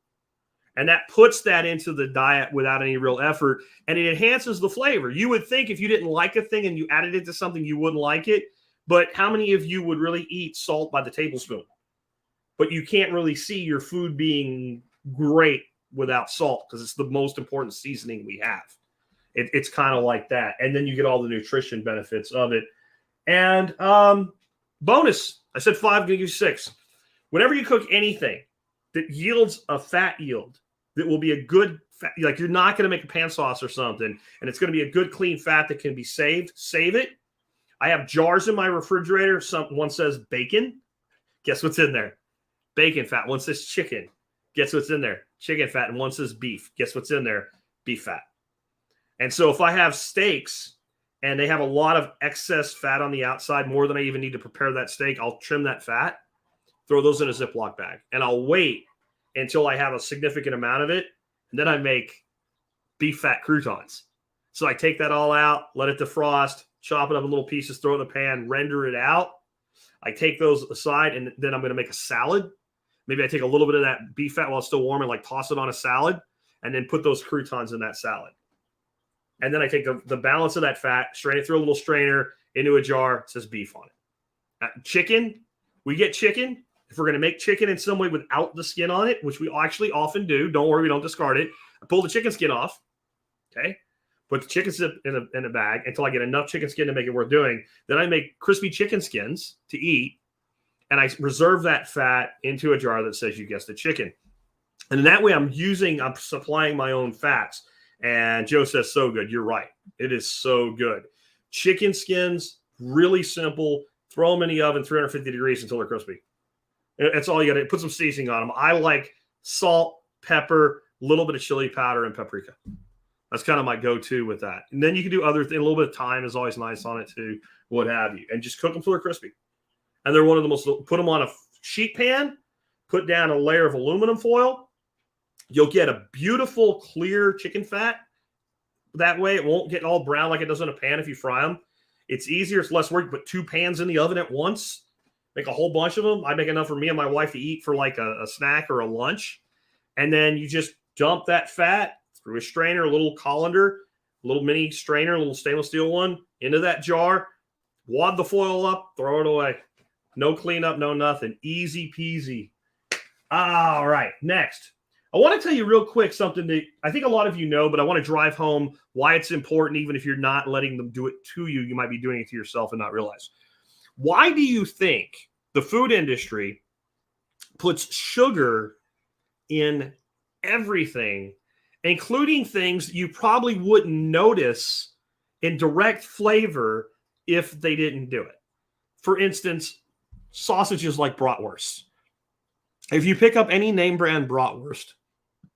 And that puts that into the diet without any real effort, and it enhances the flavor. You would think if you didn't like a thing and you added it to something, you wouldn't like it. But how many of you would really eat salt by the tablespoon? But you can't really see your food being great without salt because it's the most important seasoning we have. It's kind of like that. And then you get all the nutrition benefits of it. And bonus, I said 5, going to give you 6. Whenever you cook anything that yields a fat yield, that will be a good fat, like you're not going to make a pan sauce or something, and it's going to be a good clean fat that can be saved, save it. I have jars in my refrigerator. One says bacon. Guess what's in there? Bacon fat. One says chicken. Guess what's in there? Chicken fat. And one says beef. Guess what's in there? Beef fat. And so if I have steaks and they have a lot of excess fat on the outside, more than I even need to prepare that steak, I'll trim that fat, throw those in a Ziploc bag, and I'll wait until I have a significant amount of it. And then I make beef fat croutons. So I take that all out, let it defrost, chop it up in little pieces, throw it in the pan, render it out. I take those aside, and then I'm going to make a salad. Maybe I take a little bit of that beef fat while it's still warm and like toss it on a salad, and then put those croutons in that salad. And then I take the balance of that fat, strain it through a little strainer into a jar. It says beef on it. Chicken, we get chicken. If we're going to make chicken in some way without the skin on it, which we actually often do, don't worry, we don't discard it. I pull the chicken skin off. Okay. Put the chicken in a bag until I get enough chicken skin to make it worth doing. Then I make crispy chicken skins to eat. And I reserve that fat into a jar that says, you guessed it, chicken. And in that way, I'm supplying my own fats. And Joe says, so good. You're right. It is so good. Chicken skins, really simple. Throw them in the oven, 350 degrees until they're crispy. That's all you got to put some seasoning on them. I like salt, pepper, a little bit of chili powder, and paprika. That's kind of my go-to with that. And then you can do other things. A little bit of thyme is always nice on it too, what have you. And just cook them till they're crispy. And they're one of the most, put them on a sheet pan, put down a layer of aluminum foil. You'll get a beautiful, clear chicken fat. That way it won't get all brown like it does in a pan if you fry them. It's easier. It's less work. Put 2 pans in the oven at once. Make a whole bunch of them. I make enough for me and my wife to eat for like a snack or a lunch. And then you just dump that fat through a strainer, a little colander, a little mini strainer, a little stainless steel one, into that jar. Wad the foil up, throw it away. No cleanup, no nothing. Easy peasy. All right, next. I want to tell you real quick something that I think a lot of you know, but I want to drive home why it's important, even if you're not letting them do it to you. You might be doing it to yourself and not realize. Why do you think the food industry puts sugar in everything, including things you probably wouldn't notice in direct flavor if they didn't do it? For instance, sausages like bratwurst. If you pick up any name brand bratwurst,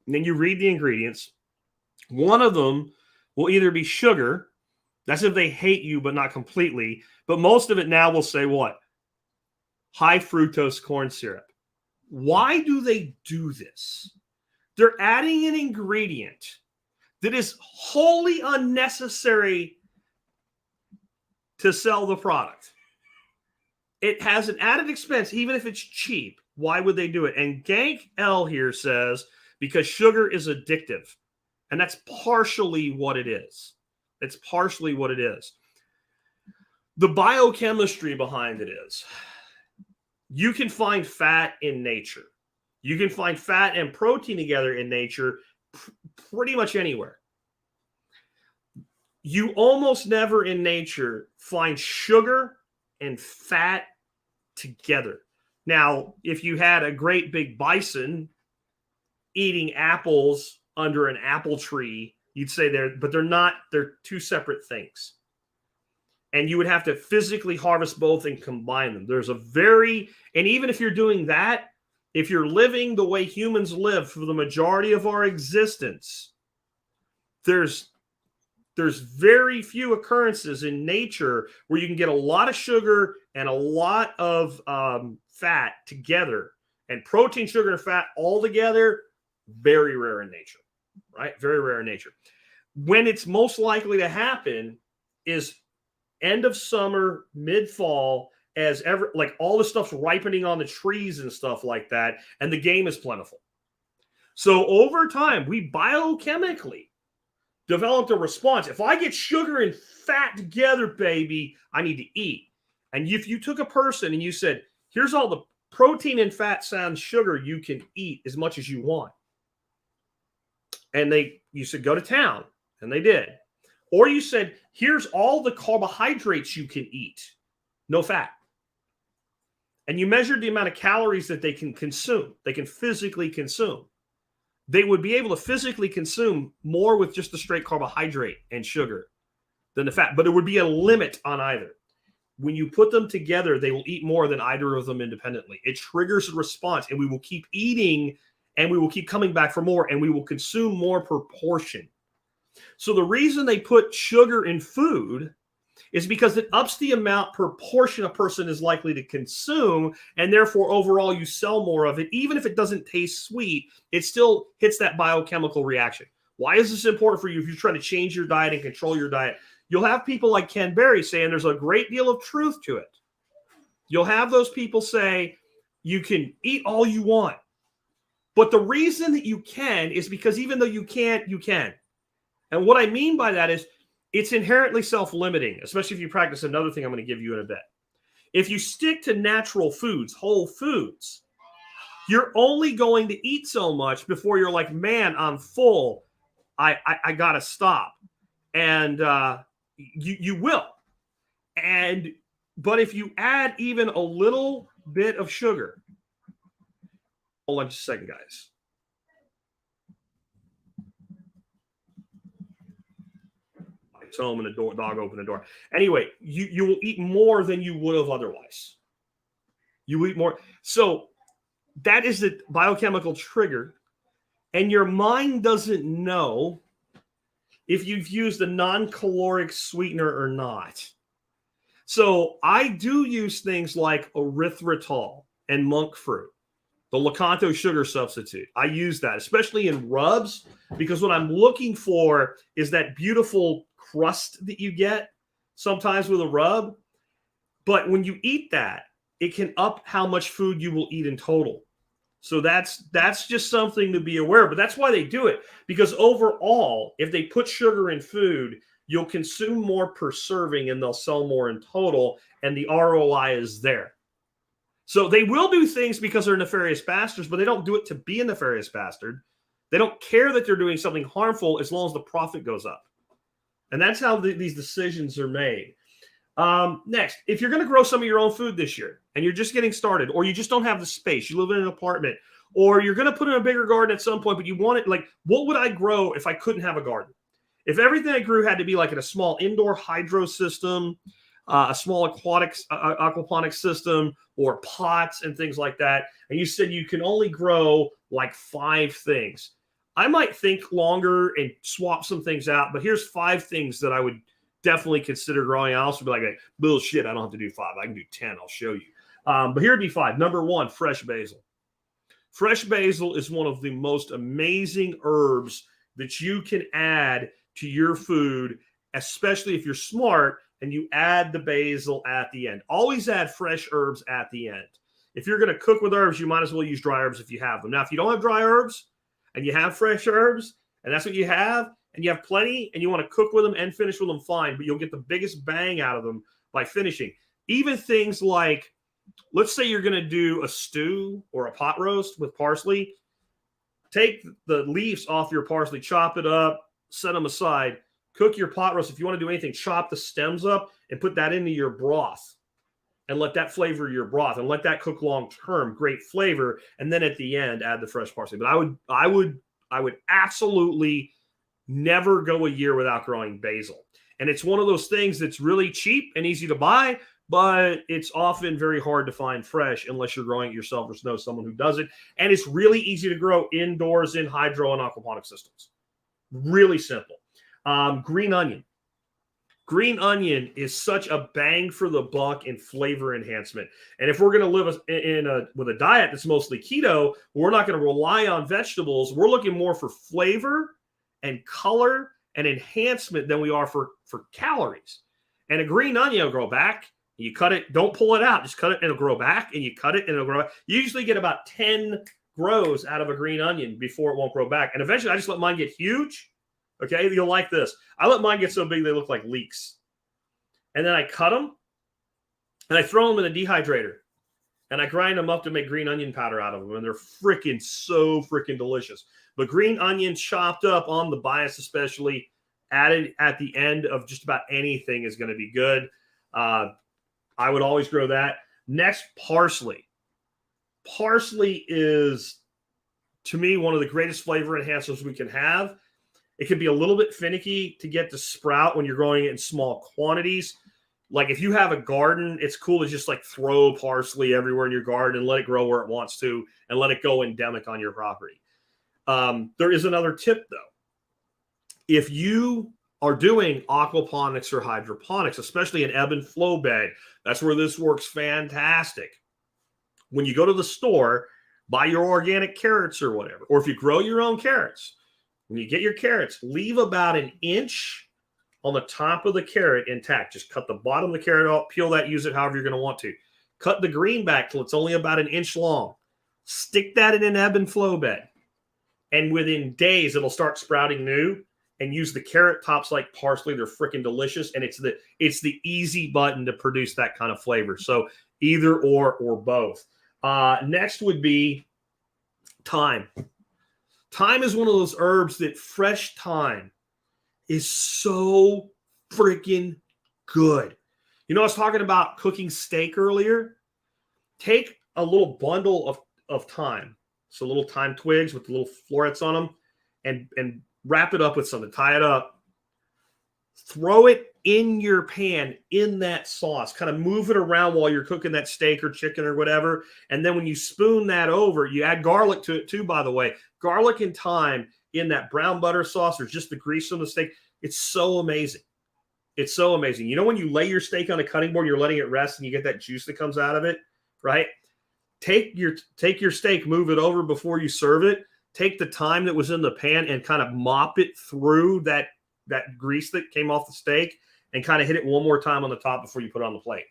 and then you read the ingredients, one of them will either be sugar. That's if they hate you, but not completely. But most of it now will say what? High fructose corn syrup. Why do they do this? They're adding an ingredient that is wholly unnecessary to sell the product. It has an added expense, even if it's cheap. Why would they do it? And Gank L here says, because sugar is addictive. And that's partially what it is. It's partially what it is. The biochemistry behind it is, you can find fat in nature. You can find fat and protein together in nature pretty much anywhere. You almost never in nature find sugar and fat together. Now, if you had a great big bison eating apples under an apple tree, you'd say they're 2 separate things. And you would have to physically harvest both and combine them. And even if you're doing that, if you're living the way humans live for the majority of our existence, there's very few occurrences in nature where you can get a lot of sugar and a lot of fat together, and protein, sugar, and fat all together. Very rare in nature, right? Very rare in nature. When it's most likely to happen is end of summer, mid-fall, like all the stuff's ripening on the trees and stuff like that, and the game is plentiful. So over time, we biochemically developed a response. If I get sugar and fat together, baby, I need to eat. And if you took a person and you said, here's all the protein and fat sans sugar you can eat as much as you want, and you said, go to town, and they did. Or you said, here's all the carbohydrates you can eat, no fat. And you measured the amount of calories that they can consume, they can physically consume. They would be able to physically consume more with just the straight carbohydrate and sugar than the fat, but it would be a limit on either. When you put them together, they will eat more than either of them independently. It triggers a response, and we will keep eating, and we will keep coming back for more, and we will consume more per portion. So the reason they put sugar in food is because it ups the amount per portion a person is likely to consume, and therefore overall you sell more of it. Even if it doesn't taste sweet, it still hits that biochemical reaction. Why is this important for you if you're trying to change your diet and control your diet? You'll have people like Ken Berry saying there's a great deal of truth to it. You'll have those people say you can eat all you want. But the reason that you can is because even though you can't, you can. And what I mean by that is it's inherently self-limiting, especially if you practice another thing I'm going to give you in a bit. If you stick to natural foods, whole foods, you're only going to eat so much before you're like, man, I'm full. I got to stop. And you will. But if you add even a little bit of sugar, hold on just a second, guys. It's home and the dog opened the door. Anyway, you will eat more than you would have otherwise. You eat more. So that is the biochemical trigger. And your mind doesn't know if you've used a non-caloric sweetener or not. So I do use things like erythritol and monk fruit, the Lakanto sugar substitute. I use that, especially in rubs, because what I'm looking for is that beautiful crust that you get sometimes with a rub. But when you eat that, it can up how much food you will eat in total. So that's just something to be aware of. But that's why they do it, because overall, if they put sugar in food, you'll consume more per serving and they'll sell more in total, and the ROI is there. So they will do things because they're nefarious bastards, but they don't do it to be a nefarious bastard. They don't care that they're doing something harmful as long as the profit goes up. And that's how these decisions are made. Next, if you're going to grow some of your own food this year and you're just getting started, or you just don't have the space, you live in an apartment, or you're going to put in a bigger garden at some point, but you want it, like, what would I grow if I couldn't have a garden? If everything I grew had to be like in a small indoor hydro system, a small aquaponics system, or pots and things like that, and you said you can only grow like 5 things, I might think longer and swap some things out. But here's 5 things that I would definitely consider growing. I also be like, bullshit, I don't have to do 5. I can do 10. I'll show you. But here'd be 5. Number 1, fresh basil. Fresh basil is one of the most amazing herbs that you can add to your food, especially if you're smart and you add the basil at the end. Always add fresh herbs at the end. If you're going to cook with herbs, you might as well use dry herbs if you have them. Now, if you don't have dry herbs and you have fresh herbs, and that's what you have, and you have plenty, and you want to cook with them and finish with them, fine, but you'll get the biggest bang out of them by finishing. Even things like, let's say you're going to do a stew or a pot roast with parsley. Take the leaves off your parsley, chop it up, set them aside, cook your pot roast. If you want to do anything, chop the stems up and put that into your broth and let that flavor your broth and let that cook long term. Great flavor. And then at the end, add the fresh parsley. But I would absolutely never go a year without growing basil. And it's one of those things that's really cheap and easy to buy, but it's often very hard to find fresh unless you're growing it yourself or know someone who does it. And it's really easy to grow indoors in hydro and aquaponic systems. Really simple. Green onion. Green onion is such a bang for the buck in flavor enhancement. And if we're going to live with a diet that's mostly keto, we're not going to rely on vegetables. We're looking more for flavor and color and enhancement than we are for calories. And a green onion will grow back. You cut it, don't pull it out. Just cut it and it'll grow back, and you cut it and it'll grow back. You usually get about 10 grows out of a green onion before it won't grow back. And eventually I just let mine get huge. Okay, you'll like this. I let mine get so big they look like leeks. And then I cut them, and I throw them in a dehydrator. And I grind them up to make green onion powder out of them. And they're so freaking delicious. But green onion chopped up on the bias especially, added at the end of just about anything is going to be good. I would always grow that. Next, parsley. Parsley is, to me, one of the greatest flavor enhancers we can have. It can be a little bit finicky to get to sprout when you're growing it in small quantities. Like if you have a garden, it's cool to just like throw parsley everywhere in your garden and let it grow where it wants to and let it go endemic on your property. There is another tip though. If you are doing aquaponics or hydroponics, especially an ebb and flow bed, that's where this works fantastic. When you go to the store, buy your organic carrots or whatever, or if you grow your own carrots, when you get your carrots, leave about an inch on the top of the carrot intact. Just cut the bottom of the carrot off, peel that, use it however you're going to want to. Cut the green back till it's only about an inch long. Stick that in an ebb and flow bed. And within days, it'll start sprouting new. And use the carrot tops like parsley. They're freaking delicious. And it's the easy button to produce that kind of flavor. So either or both. Next would be thyme. Thyme is one of those herbs that fresh thyme is so freaking good. You know, I was talking about cooking steak earlier. Take a little bundle of thyme, so little thyme twigs with the little florets on them, and wrap it up with something, tie it up, throw it in your pan in that sauce, kind of move it around while you're cooking that steak or chicken or whatever. And then when you spoon that over, you add garlic to it too, by the way. Garlic and thyme in that brown butter sauce or just the grease on the steak. It's so amazing. It's so amazing. You know, when you lay your steak on a cutting board, you're letting it rest and you get that juice that comes out of it, right? Take your steak, move it over before you serve it. Take the thyme that was in the pan and kind of mop it through that grease that came off the steak and kind of hit it one more time on the top before you put it on the plate.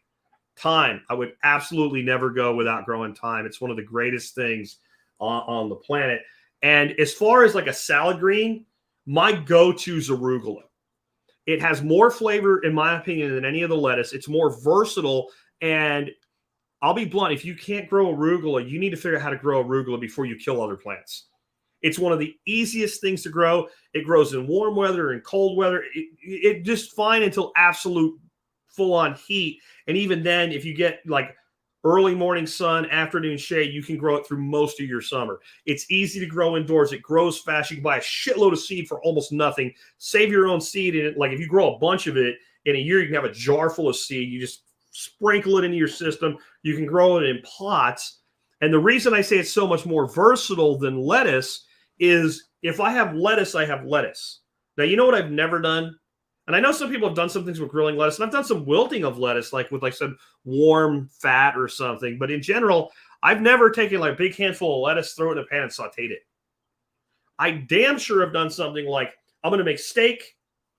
Thyme, I would absolutely never go without growing thyme. It's one of the greatest things on the planet. And as far as like a salad green, my go-to is arugula. It has more flavor, in my opinion, than any of the lettuce. It's more versatile. And I'll be blunt, if you can't grow arugula, you need to figure out how to grow arugula before you kill other plants. It's one of the easiest things to grow. It grows in warm weather and cold weather. It just fine until absolute full-on heat. And even then, if you get like early morning sun, afternoon shade, you can grow it through most of your summer. It's easy to grow indoors. It grows fast. You can buy a shitload of seed for almost nothing. Save your own seed in it. Like if you grow a bunch of it in a year, you can have a jar full of seed. You just sprinkle it into your system. You can grow it in pots. And the reason I say it's so much more versatile than lettuce is if I have lettuce, I have lettuce. Now, you know what I've never done? And I know some people have done some things with grilling lettuce, and I've done some wilting of lettuce, like with like some warm fat or something. But in general, I've never taken like a big handful of lettuce, throw it in a pan, and sauteed it. I damn sure have done something like I'm going to make steak,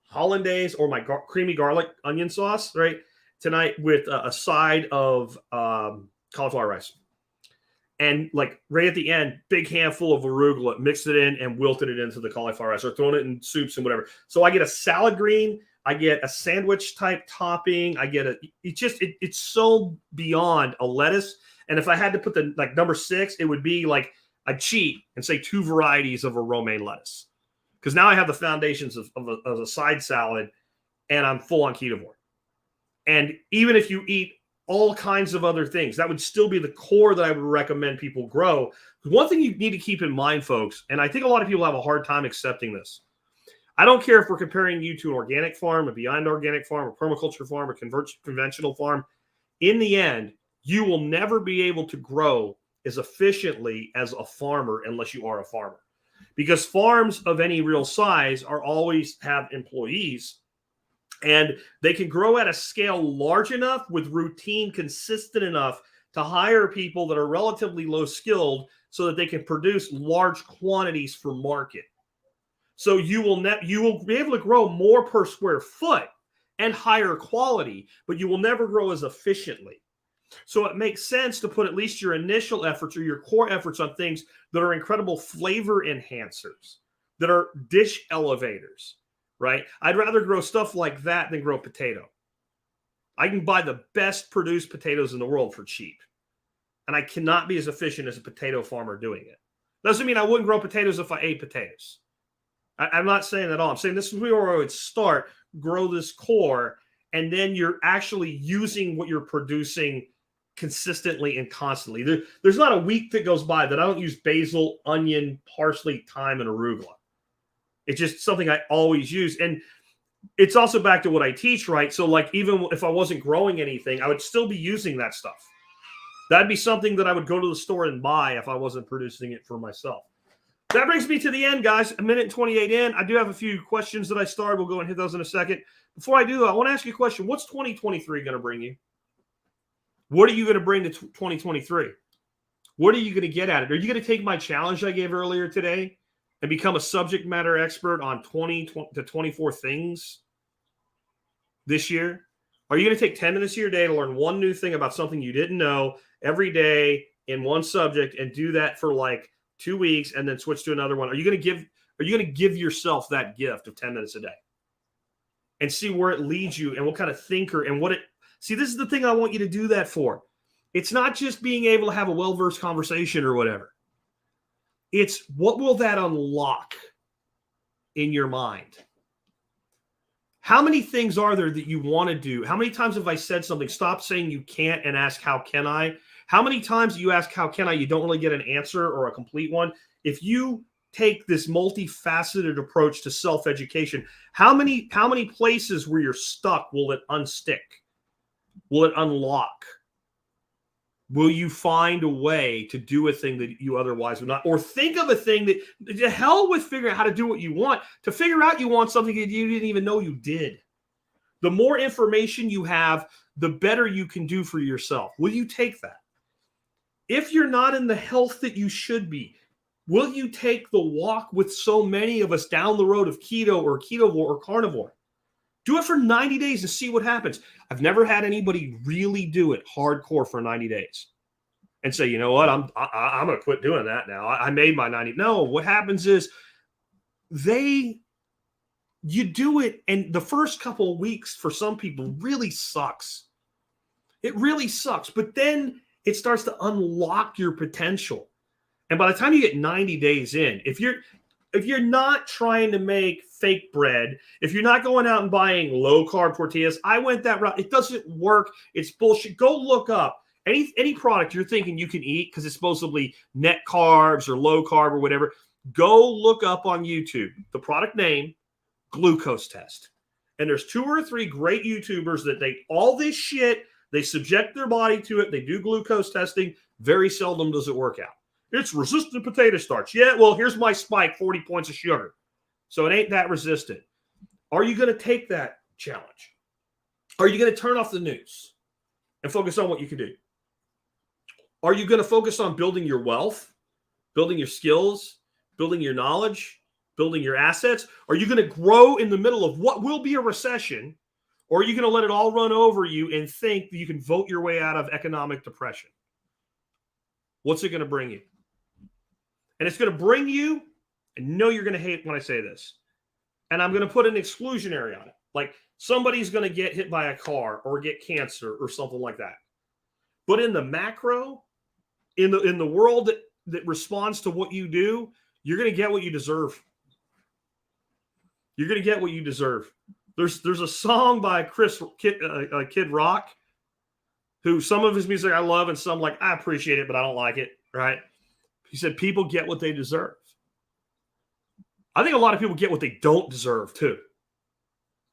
hollandaise, or my creamy garlic onion sauce, right, tonight with a side of cauliflower rice. And like right at the end, big handful of arugula, mixed it in and wilted it into the cauliflower rice or thrown it in soups and whatever. So I get a salad green, I get a sandwich type topping, I get it's so beyond a lettuce. And if I had to put the like number 6, it would be like a cheat and say 2 varieties of a romaine lettuce. Because now I have the foundations of a side salad and I'm full on ketovore. And even if you eat all kinds of other things, that would still be the core that I would recommend people grow. One thing you need to keep in mind, folks, and I think a lot of people have a hard time accepting this. I don't care if we're comparing you to an organic farm, a beyond organic farm, a permaculture farm, a conventional farm. In the end, you will never be able to grow as efficiently as a farmer unless you are a farmer. Because farms of any real size are always have employees. And they can grow at a scale large enough with routine consistent enough to hire people that are relatively low skilled so that they can produce large quantities for market. So you will be able to grow more per square foot and higher quality, but you will never grow as efficiently. So it makes sense to put at least your initial efforts or your core efforts on things that are incredible flavor enhancers, that are dish elevators. Right? I'd rather grow stuff like that than grow potato. I can buy the best produced potatoes in the world for cheap. And I cannot be as efficient as a potato farmer doing it. Doesn't mean I wouldn't grow potatoes if I ate potatoes. I'm not saying that at all. I'm saying this is where I would start, grow this core, and then you're actually using what you're producing consistently and constantly. There's not a week that goes by that I don't use basil, onion, parsley, thyme, and arugula. It's just something I always use. And it's also back to what I teach, right? So like even if I wasn't growing anything, I would still be using that stuff. That'd be something that I would go to the store and buy if I wasn't producing it for myself. That brings me to the end, guys. 1:28 in. I do have a few questions that I started. We'll go and hit those in a second. Before I do, though, I want to ask you a question. What's 2023 going to bring you? What are you going to bring to 2023? What are you going to get at it? Are you going to take my challenge I gave earlier today and become a subject matter expert on 20 to 24 things this year? Are you going to take 10 minutes of your day to learn one new thing about something you didn't know every day in one subject and do that for like 2 weeks and then switch to another one? Are you going to give yourself that gift of 10 minutes a day and see where it leads you and what kind of thinker and see, this is the thing I want you to do that for. It's not just being able to have a well-versed conversation or whatever. It's what will that unlock in your mind? How many things are there that you want to do? How many times have I said something, stop saying you can't and ask, how can I? How many times do you ask, how can I? You don't really get an answer or a complete one. If you take this multifaceted approach to self-education, how many places where you're stuck will it unstick? Will it unlock? Will you find a way to do a thing that you otherwise would not? Or think of a thing that, to hell with figuring out how to do what you want. To figure out you want something that you didn't even know you did. The more information you have, the better you can do for yourself. Will you take that? If you're not in the health that you should be, will you take the walk with so many of us down the road of keto or ketovore or carnivore? Do it for 90 days and see what happens. I've never had anybody really do it hardcore for 90 days and say, you know what, I'm going to quit doing that now. I made my 90. No, what happens is you do it, and the first couple of weeks for some people really sucks. It really sucks. But then it starts to unlock your potential. And by the time you get 90 days in, if you're not trying to make fake bread, if you're not going out and buying low-carb tortillas, I went that route. It doesn't work. It's bullshit. Go look up any product you're thinking you can eat because it's supposedly net carbs or low carb or whatever. Go look up on YouTube the product name, glucose test. And there's 2 or 3 great YouTubers that all this shit, they subject their body to it. They do glucose testing. Very seldom does it work out. It's resistant potato starch. Yeah, well, here's my spike, 40 points of sugar. So it ain't that resistant. Are you going to take that challenge? Are you going to turn off the news and focus on what you can do? Are you going to focus on building your wealth, building your skills, building your knowledge, building your assets? Are you going to grow in the middle of what will be a recession? Or are you going to let it all run over you and think that you can vote your way out of economic depression? What's it going to bring you? And it's going to bring you, and know you're going to hate when I say this, and I'm going to put an exclusionary on it. Like somebody's going to get hit by a car or get cancer or something like that. But in the macro, in the world that responds to what you do, you're going to get what you deserve. You're going to get what you deserve. There's a song by Kid Rock, who some of his music I love and some like I appreciate it, but I don't like it, right? He said, people get what they deserve. I think a lot of people get what they don't deserve too.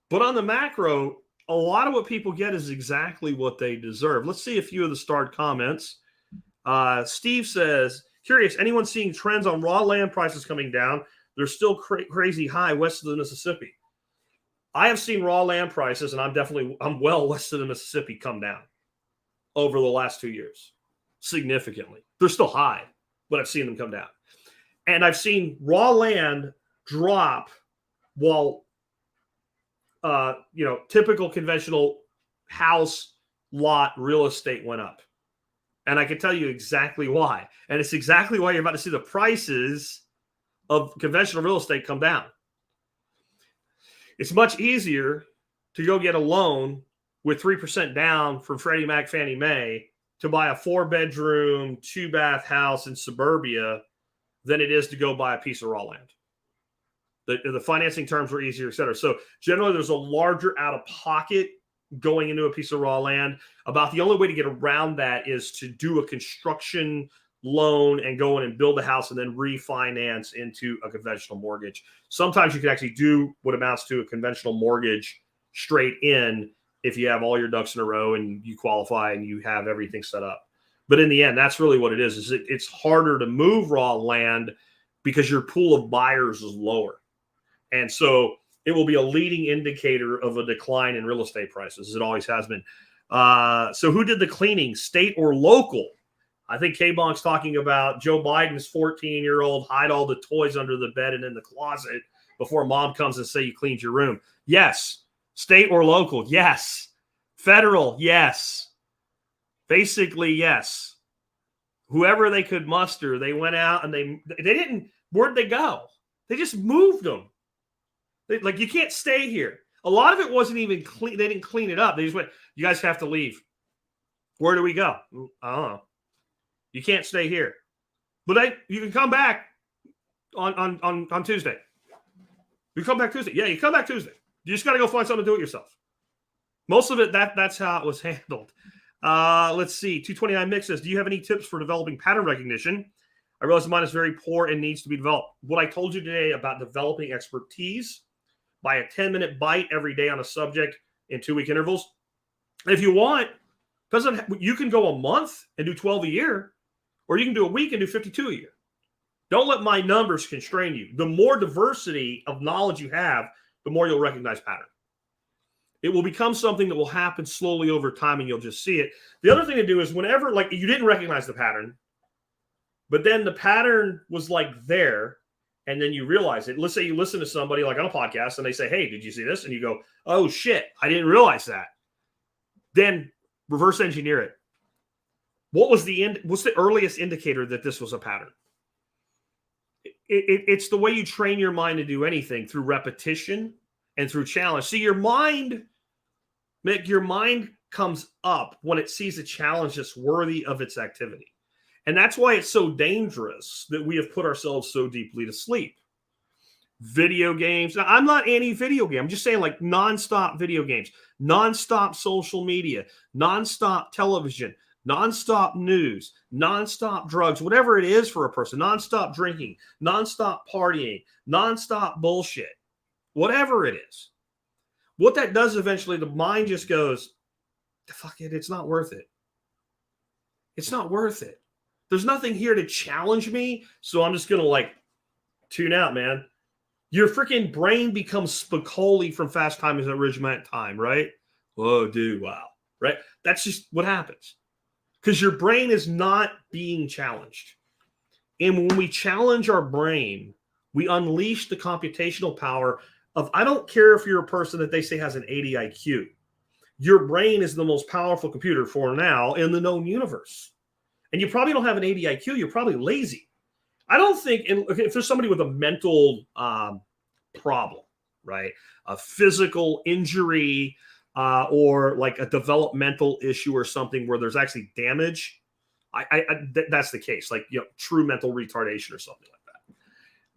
But on the macro, a lot of what people get is exactly what they deserve. Let's see a few of the starred comments. Steve says, curious, anyone seeing trends on raw land prices coming down? They're still crazy high west of the Mississippi. I have seen raw land prices, and I'm well west of the Mississippi, come down over the last 2 years significantly. They're still high, but I've seen them come down. And I've seen raw land drop while, typical conventional house lot real estate went up. And I can tell you exactly why. And it's exactly why you're about to see the prices of conventional real estate come down. It's much easier to go get a loan with 3% down from Freddie Mac, Fannie Mae to buy a 4-bedroom, 2-bath house in suburbia than it is to go buy a piece of raw land. The financing terms were easier, et cetera. So generally, there's a larger out-of-pocket going into a piece of raw land. About the only way to get around that is to do a construction loan and go in and build a house and then refinance into a conventional mortgage. Sometimes you can actually do what amounts to a conventional mortgage straight in if you have all your ducks in a row and you qualify and you have everything set up. But in the end, that's really what it is it's harder to move raw land because your pool of buyers is lower. And so it will be a leading indicator of a decline in real estate prices, as it always has been. So who did the cleaning, state or local? I think K-Bonk's talking about Joe Biden's 14-year-old hide all the toys under the bed and in the closet before mom comes and say you cleaned your room. Yes. State or local? Yes. Federal? Yes. Basically, yes. Whoever they could muster, they went out and they didn't, where'd they go? They just moved them. You can't stay here. A lot of it wasn't even clean. They didn't clean it up. They just went, you guys have to leave. Where do we go? I don't know. You can't stay here. But you can come back. on Tuesday. You come back Tuesday. Yeah, you come back Tuesday. You just got to go find something to do it yourself. Most of it, that's how it was handled. Let's see. 229 Mix says, do you have any tips for developing pattern recognition? I realize mine is very poor and needs to be developed. What I told you today about developing expertise by a 10-minute bite every day on a subject in 2-week intervals. If you want, you can go a month and do 12 a year, or you can do a week and do 52 a year. Don't let my numbers constrain you. The more diversity of knowledge you have, the more you'll recognize pattern. It will become something that will happen slowly over time, and you'll just see it. The other thing to do is whenever, like, you didn't recognize the pattern, but then the pattern was like there, and then you realize it. Let's say you listen to somebody like on a podcast and they say, hey, did you see this? And you go, oh shit, I didn't realize that. Then reverse engineer it. What's the earliest indicator that this was a pattern? It's the way you train your mind to do anything, through repetition and through challenge. See, your mind comes up when it sees a challenge that's worthy of its activity. And that's why it's so dangerous that we have put ourselves so deeply to sleep. Video games. Now, I'm not anti-video game. I'm just saying, like, nonstop video games, nonstop social media, nonstop television, nonstop news, nonstop drugs, whatever it is for a person, nonstop drinking, nonstop partying, nonstop bullshit, whatever it is. What that does eventually, the mind just goes, fuck it, it's not worth it. It's not worth it. There's nothing here to challenge me, so I'm just going to, like, tune out, man. Your freaking brain becomes Spicoli from Fast Times at Ridgemont Time, right? Whoa, dude, wow, right? That's just what happens. Because your brain is not being challenged. And when we challenge our brain, we unleash the computational power of, I don't care if you're a person that they say has an 80 IQ. Your brain is the most powerful computer for now in the known universe. And you probably don't have an 80 IQ. You're probably lazy. I don't think, if there's somebody with a mental problem, right? A physical injury or like a developmental issue or something where there's actually damage, that's the case. Like, true mental retardation or something like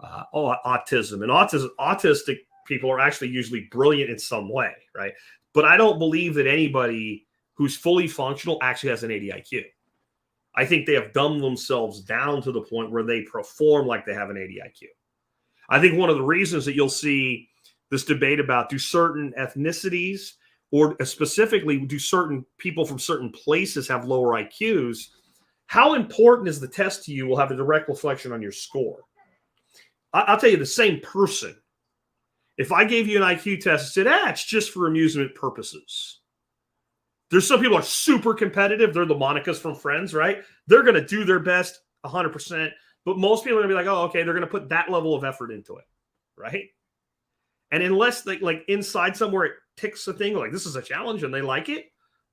that. Autism. And autistic people are actually usually brilliant in some way, right? But I don't believe that anybody who's fully functional actually has an 80 IQ. I think they have dumbed themselves down to the point where they perform like they have an 80 IQ. I think one of the reasons that you'll see this debate about, do certain ethnicities or specifically do certain people from certain places have lower IQs, how important is the test to you will have a direct reflection on your score. I'll tell you, the same person, if I gave you an IQ test and said, it's just for amusement purposes. There's some people are super competitive. They're the Monicas from Friends, right? They're going to do their best 100%. But most people are going to be like, oh, okay, they're going to put that level of effort into it, right? And unless they, like, inside somewhere it ticks a thing, like, this is a challenge and they like it,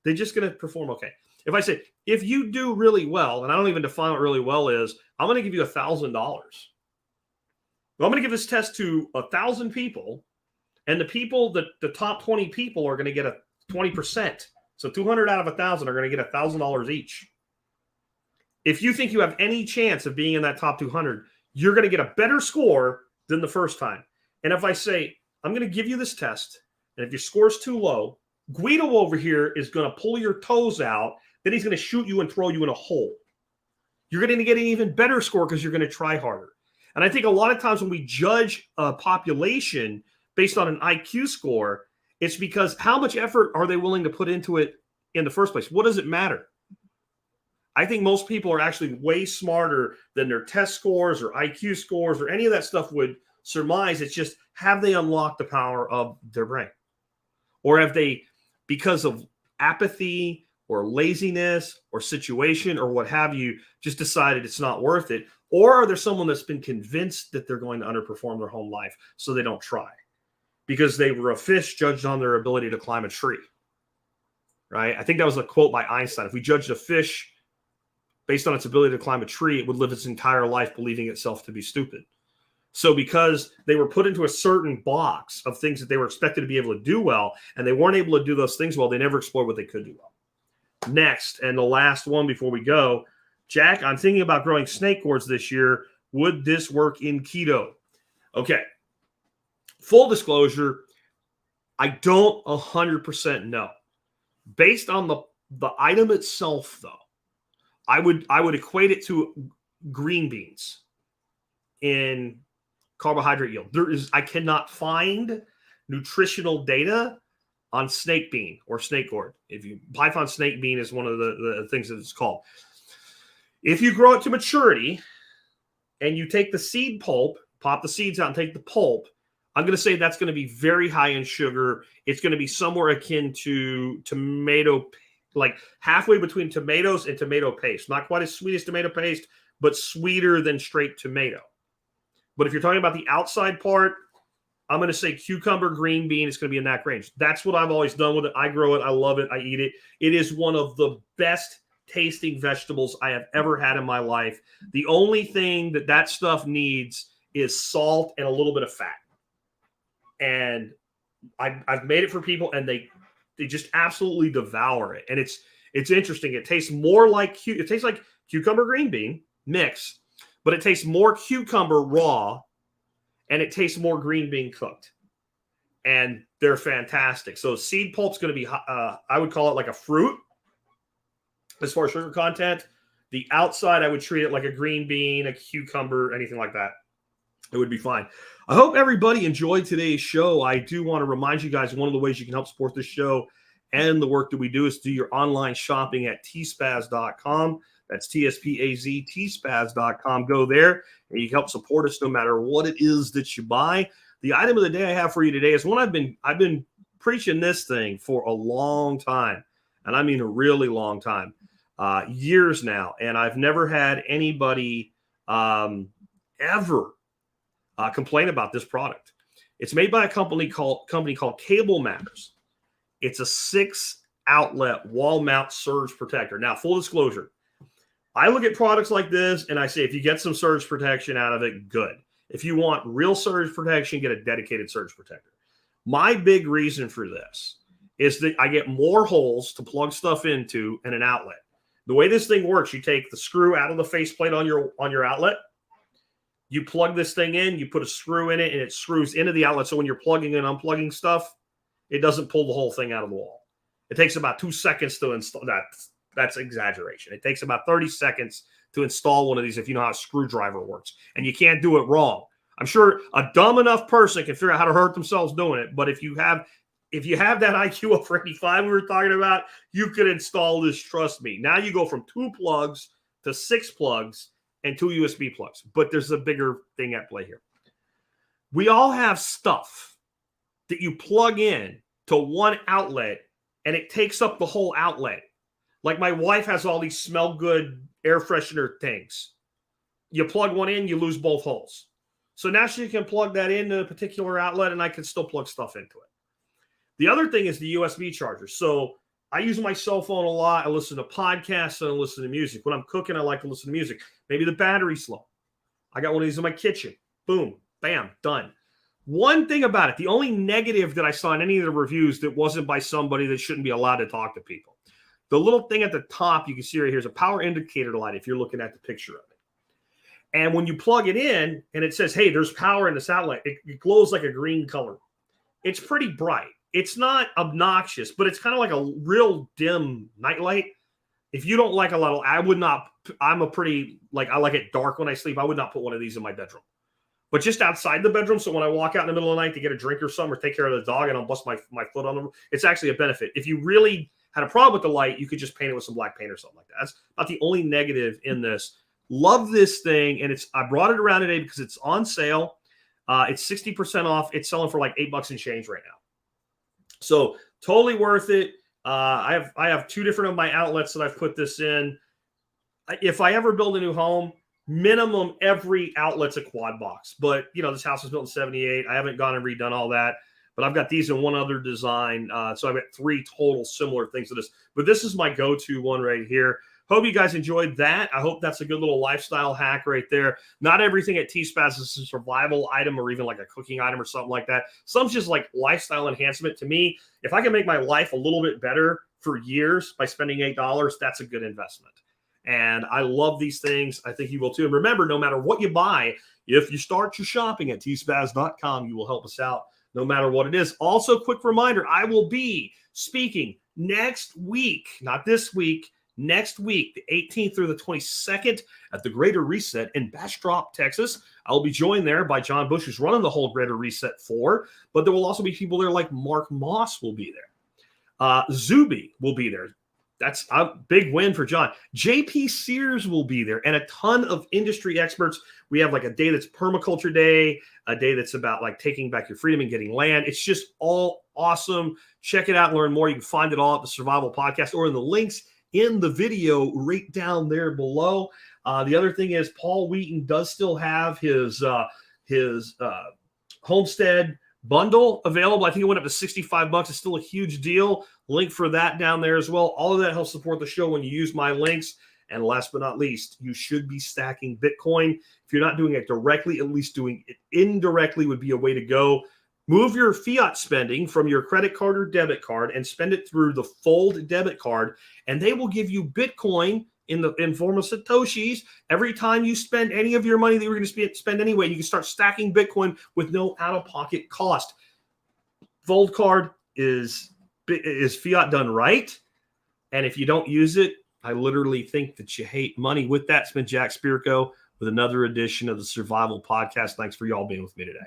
they're just going to perform okay. If I say, if you do really well, and I don't even define what really well is, I'm going to give you $1,000. Well, I'm going to give this test to 1,000 people, and the top 20 people are going to get a 20%. So 200 out of 1,000 are going to get $1,000 each. If you think you have any chance of being in that top 200, you're going to get a better score than the first time. And if I say, I'm going to give you this test, and if your score's too low, Guido over here is going to pull your toes out, then he's going to shoot you and throw you in a hole. You're going to get an even better score because you're going to try harder. And I think a lot of times when we judge a population based on an IQ score, it's because how much effort are they willing to put into it in the first place? What does it matter? I think most people are actually way smarter than their test scores or IQ scores or any of that stuff would surmise. It's just, have they unlocked the power of their brain? Or have they, because of apathy or laziness or situation or what have you, just decided it's not worth it? Or are there someone that's been convinced that they're going to underperform their whole life so they don't try? Because they were a fish judged on their ability to climb a tree, right? I think that was a quote by Einstein. If we judged a fish based on its ability to climb a tree, it would live its entire life believing itself to be stupid. So because they were put into a certain box of things that they were expected to be able to do well, and they weren't able to do those things well, they never explored what they could do well. Next, and the last one before we go, Jack, I'm thinking about growing snake gourds this year, Would this work in keto? Okay. Full disclosure, I don't 100% know. Based on the item itself, though, I would equate it to green beans in carbohydrate yield. I cannot find nutritional data on snake bean or snake gourd. Python snake bean is one of the things that it's called. If you grow it to maturity and you take the seed pulp, pop the seeds out and take the pulp, I'm going to say that's going to be very high in sugar. It's going to be somewhere akin to tomato, like halfway between tomatoes and tomato paste. Not quite as sweet as tomato paste, but sweeter than straight tomato. But if you're talking about the outside part, I'm going to say cucumber, green bean, it's going to be in that range. That's what I've always done with it. I grow it. I love it. I eat it. It is one of the best tasting vegetables I have ever had in my life. The only thing that stuff needs is salt and a little bit of fat. And I've made it for people, and they just absolutely devour it. And it's interesting. It tastes more like cucumber green bean mix, but it tastes more cucumber raw, and it tastes more green bean cooked. And they're fantastic. So seed pulp's going to be, I would call it like a fruit as far as sugar content. The outside, I would treat it like a green bean, a cucumber, anything like that. It would be fine. I hope everybody enjoyed today's show. I do want to remind you guys, one of the ways you can help support this show and the work that we do is do your online shopping at tspaz.com. That's TSPAZ, tspaz.com. Go there, and you can help support us no matter what it is that you buy. The item of the day I have for you today is one I've been preaching this thing for a long time, and I mean a really long time, years now, and I've never had anybody ever complain about this product. It's made by a company called Cable Matters. It's a 6-outlet wall mount surge protector. Now, full disclosure, I look at products like this and I say, if you get some surge protection out of it, good. If you want real surge protection, get a dedicated surge protector. My big reason for this is that I get more holes to plug stuff into and an outlet. The way this thing works, you take the screw out of the faceplate on your outlet. You plug this thing in, you put a screw in it, and it screws into the outlet. So when you're plugging and unplugging stuff, it doesn't pull the whole thing out of the wall. It takes about 2 seconds to install that. That's exaggeration. It takes about 30 seconds to install one of these if you know how a screwdriver works. And you can't do it wrong. I'm sure a dumb enough person can figure out how to hurt themselves doing it. But if you have that IQ of 85 we were talking about, you could install this, trust me. Now you go from 2 plugs to 6 plugs and 2 USB plugs. But there's a bigger thing at play here. We all have stuff that you plug in to one outlet and it takes up the whole outlet. Like my wife has all these smell good air freshener things. You plug one in, you lose both holes. So now she can plug that into a particular outlet and I can still plug stuff into it. The other thing is the USB charger. So I use my cell phone a lot. I listen to podcasts and I listen to music. When I'm cooking, I like to listen to music. Maybe the battery's slow. I got one of these in my kitchen. Boom, bam, done. One thing about it, the only negative that I saw in any of the reviews that wasn't by somebody that shouldn't be allowed to talk to people. The little thing at the top you can see right here is a power indicator light if you're looking at the picture of it. And when you plug it in and it says, hey, there's power in this outlet, it glows like a green color. It's pretty bright. It's not obnoxious, but it's kind of like a real dim nightlight. If you don't like a lot of, I like it dark when I sleep. I would not put one of these in my bedroom. But just outside the bedroom, so when I walk out in the middle of the night to get a drink or something or take care of the dog and I'll bust my foot on them, it's actually a benefit. If you really had a problem with the light, you could just paint it with some black paint or something like that. That's not the only negative in this. Love this thing, and I brought it around today because it's on sale. It's 60% off. It's selling for like $8 and change right now. So totally worth it. I have 2 different of my outlets that I've put this in. If I ever build a new home, minimum every outlet's a quad box. But, this house was built in 78. I haven't gone and redone all that. But I've got these in one other design. So I've got 3 total similar things to this. But this is my go-to one right here. Hope you guys enjoyed that. I hope that's a good little lifestyle hack right there. Not everything at T-Spaz is a survival item or even like a cooking item or something like that. Some's just like lifestyle enhancement. To me, if I can make my life a little bit better for years by spending $8, that's a good investment. And I love these things. I think you will too. And remember, no matter what you buy, if you start your shopping at tspaz.com, you will help us out no matter what it is. Also, quick reminder, I will be speaking next week, not this week, next week, the 18th through the 22nd at the Greater Reset in Bastrop, Texas. I'll be joined there by John Bush, who's running the whole Greater Reset for, but there will also be people there like Mark Moss will be there. Zuby will be there. That's a big win for John. JP Sears will be there, and a ton of industry experts. We have like a day that's permaculture day, a day that's about like taking back your freedom and getting land. It's just all awesome. Check it out and learn more. You can find it all at the Survival Podcast or in the links in the video right down there below. The other thing is Paul Wheaton does still have his homestead bundle available. I think it went up to $65. It's still a huge deal. Link for that down there as well. All of that helps support the show when you use my links. And last but not least, you should be stacking Bitcoin. If you're not doing it directly, at least doing it indirectly would be a way to go. Move your fiat spending from your credit card or debit card and spend it through the Fold debit card, and they will give you Bitcoin in form of Satoshis every time you spend any of your money that you're going to spend anyway. You can start stacking Bitcoin with no out-of-pocket cost. Fold card is fiat done right, and if you don't use it, I literally think that you hate money. With that, it's been Jack Spirko with another edition of the Survival Podcast. Thanks for y'all being with me today.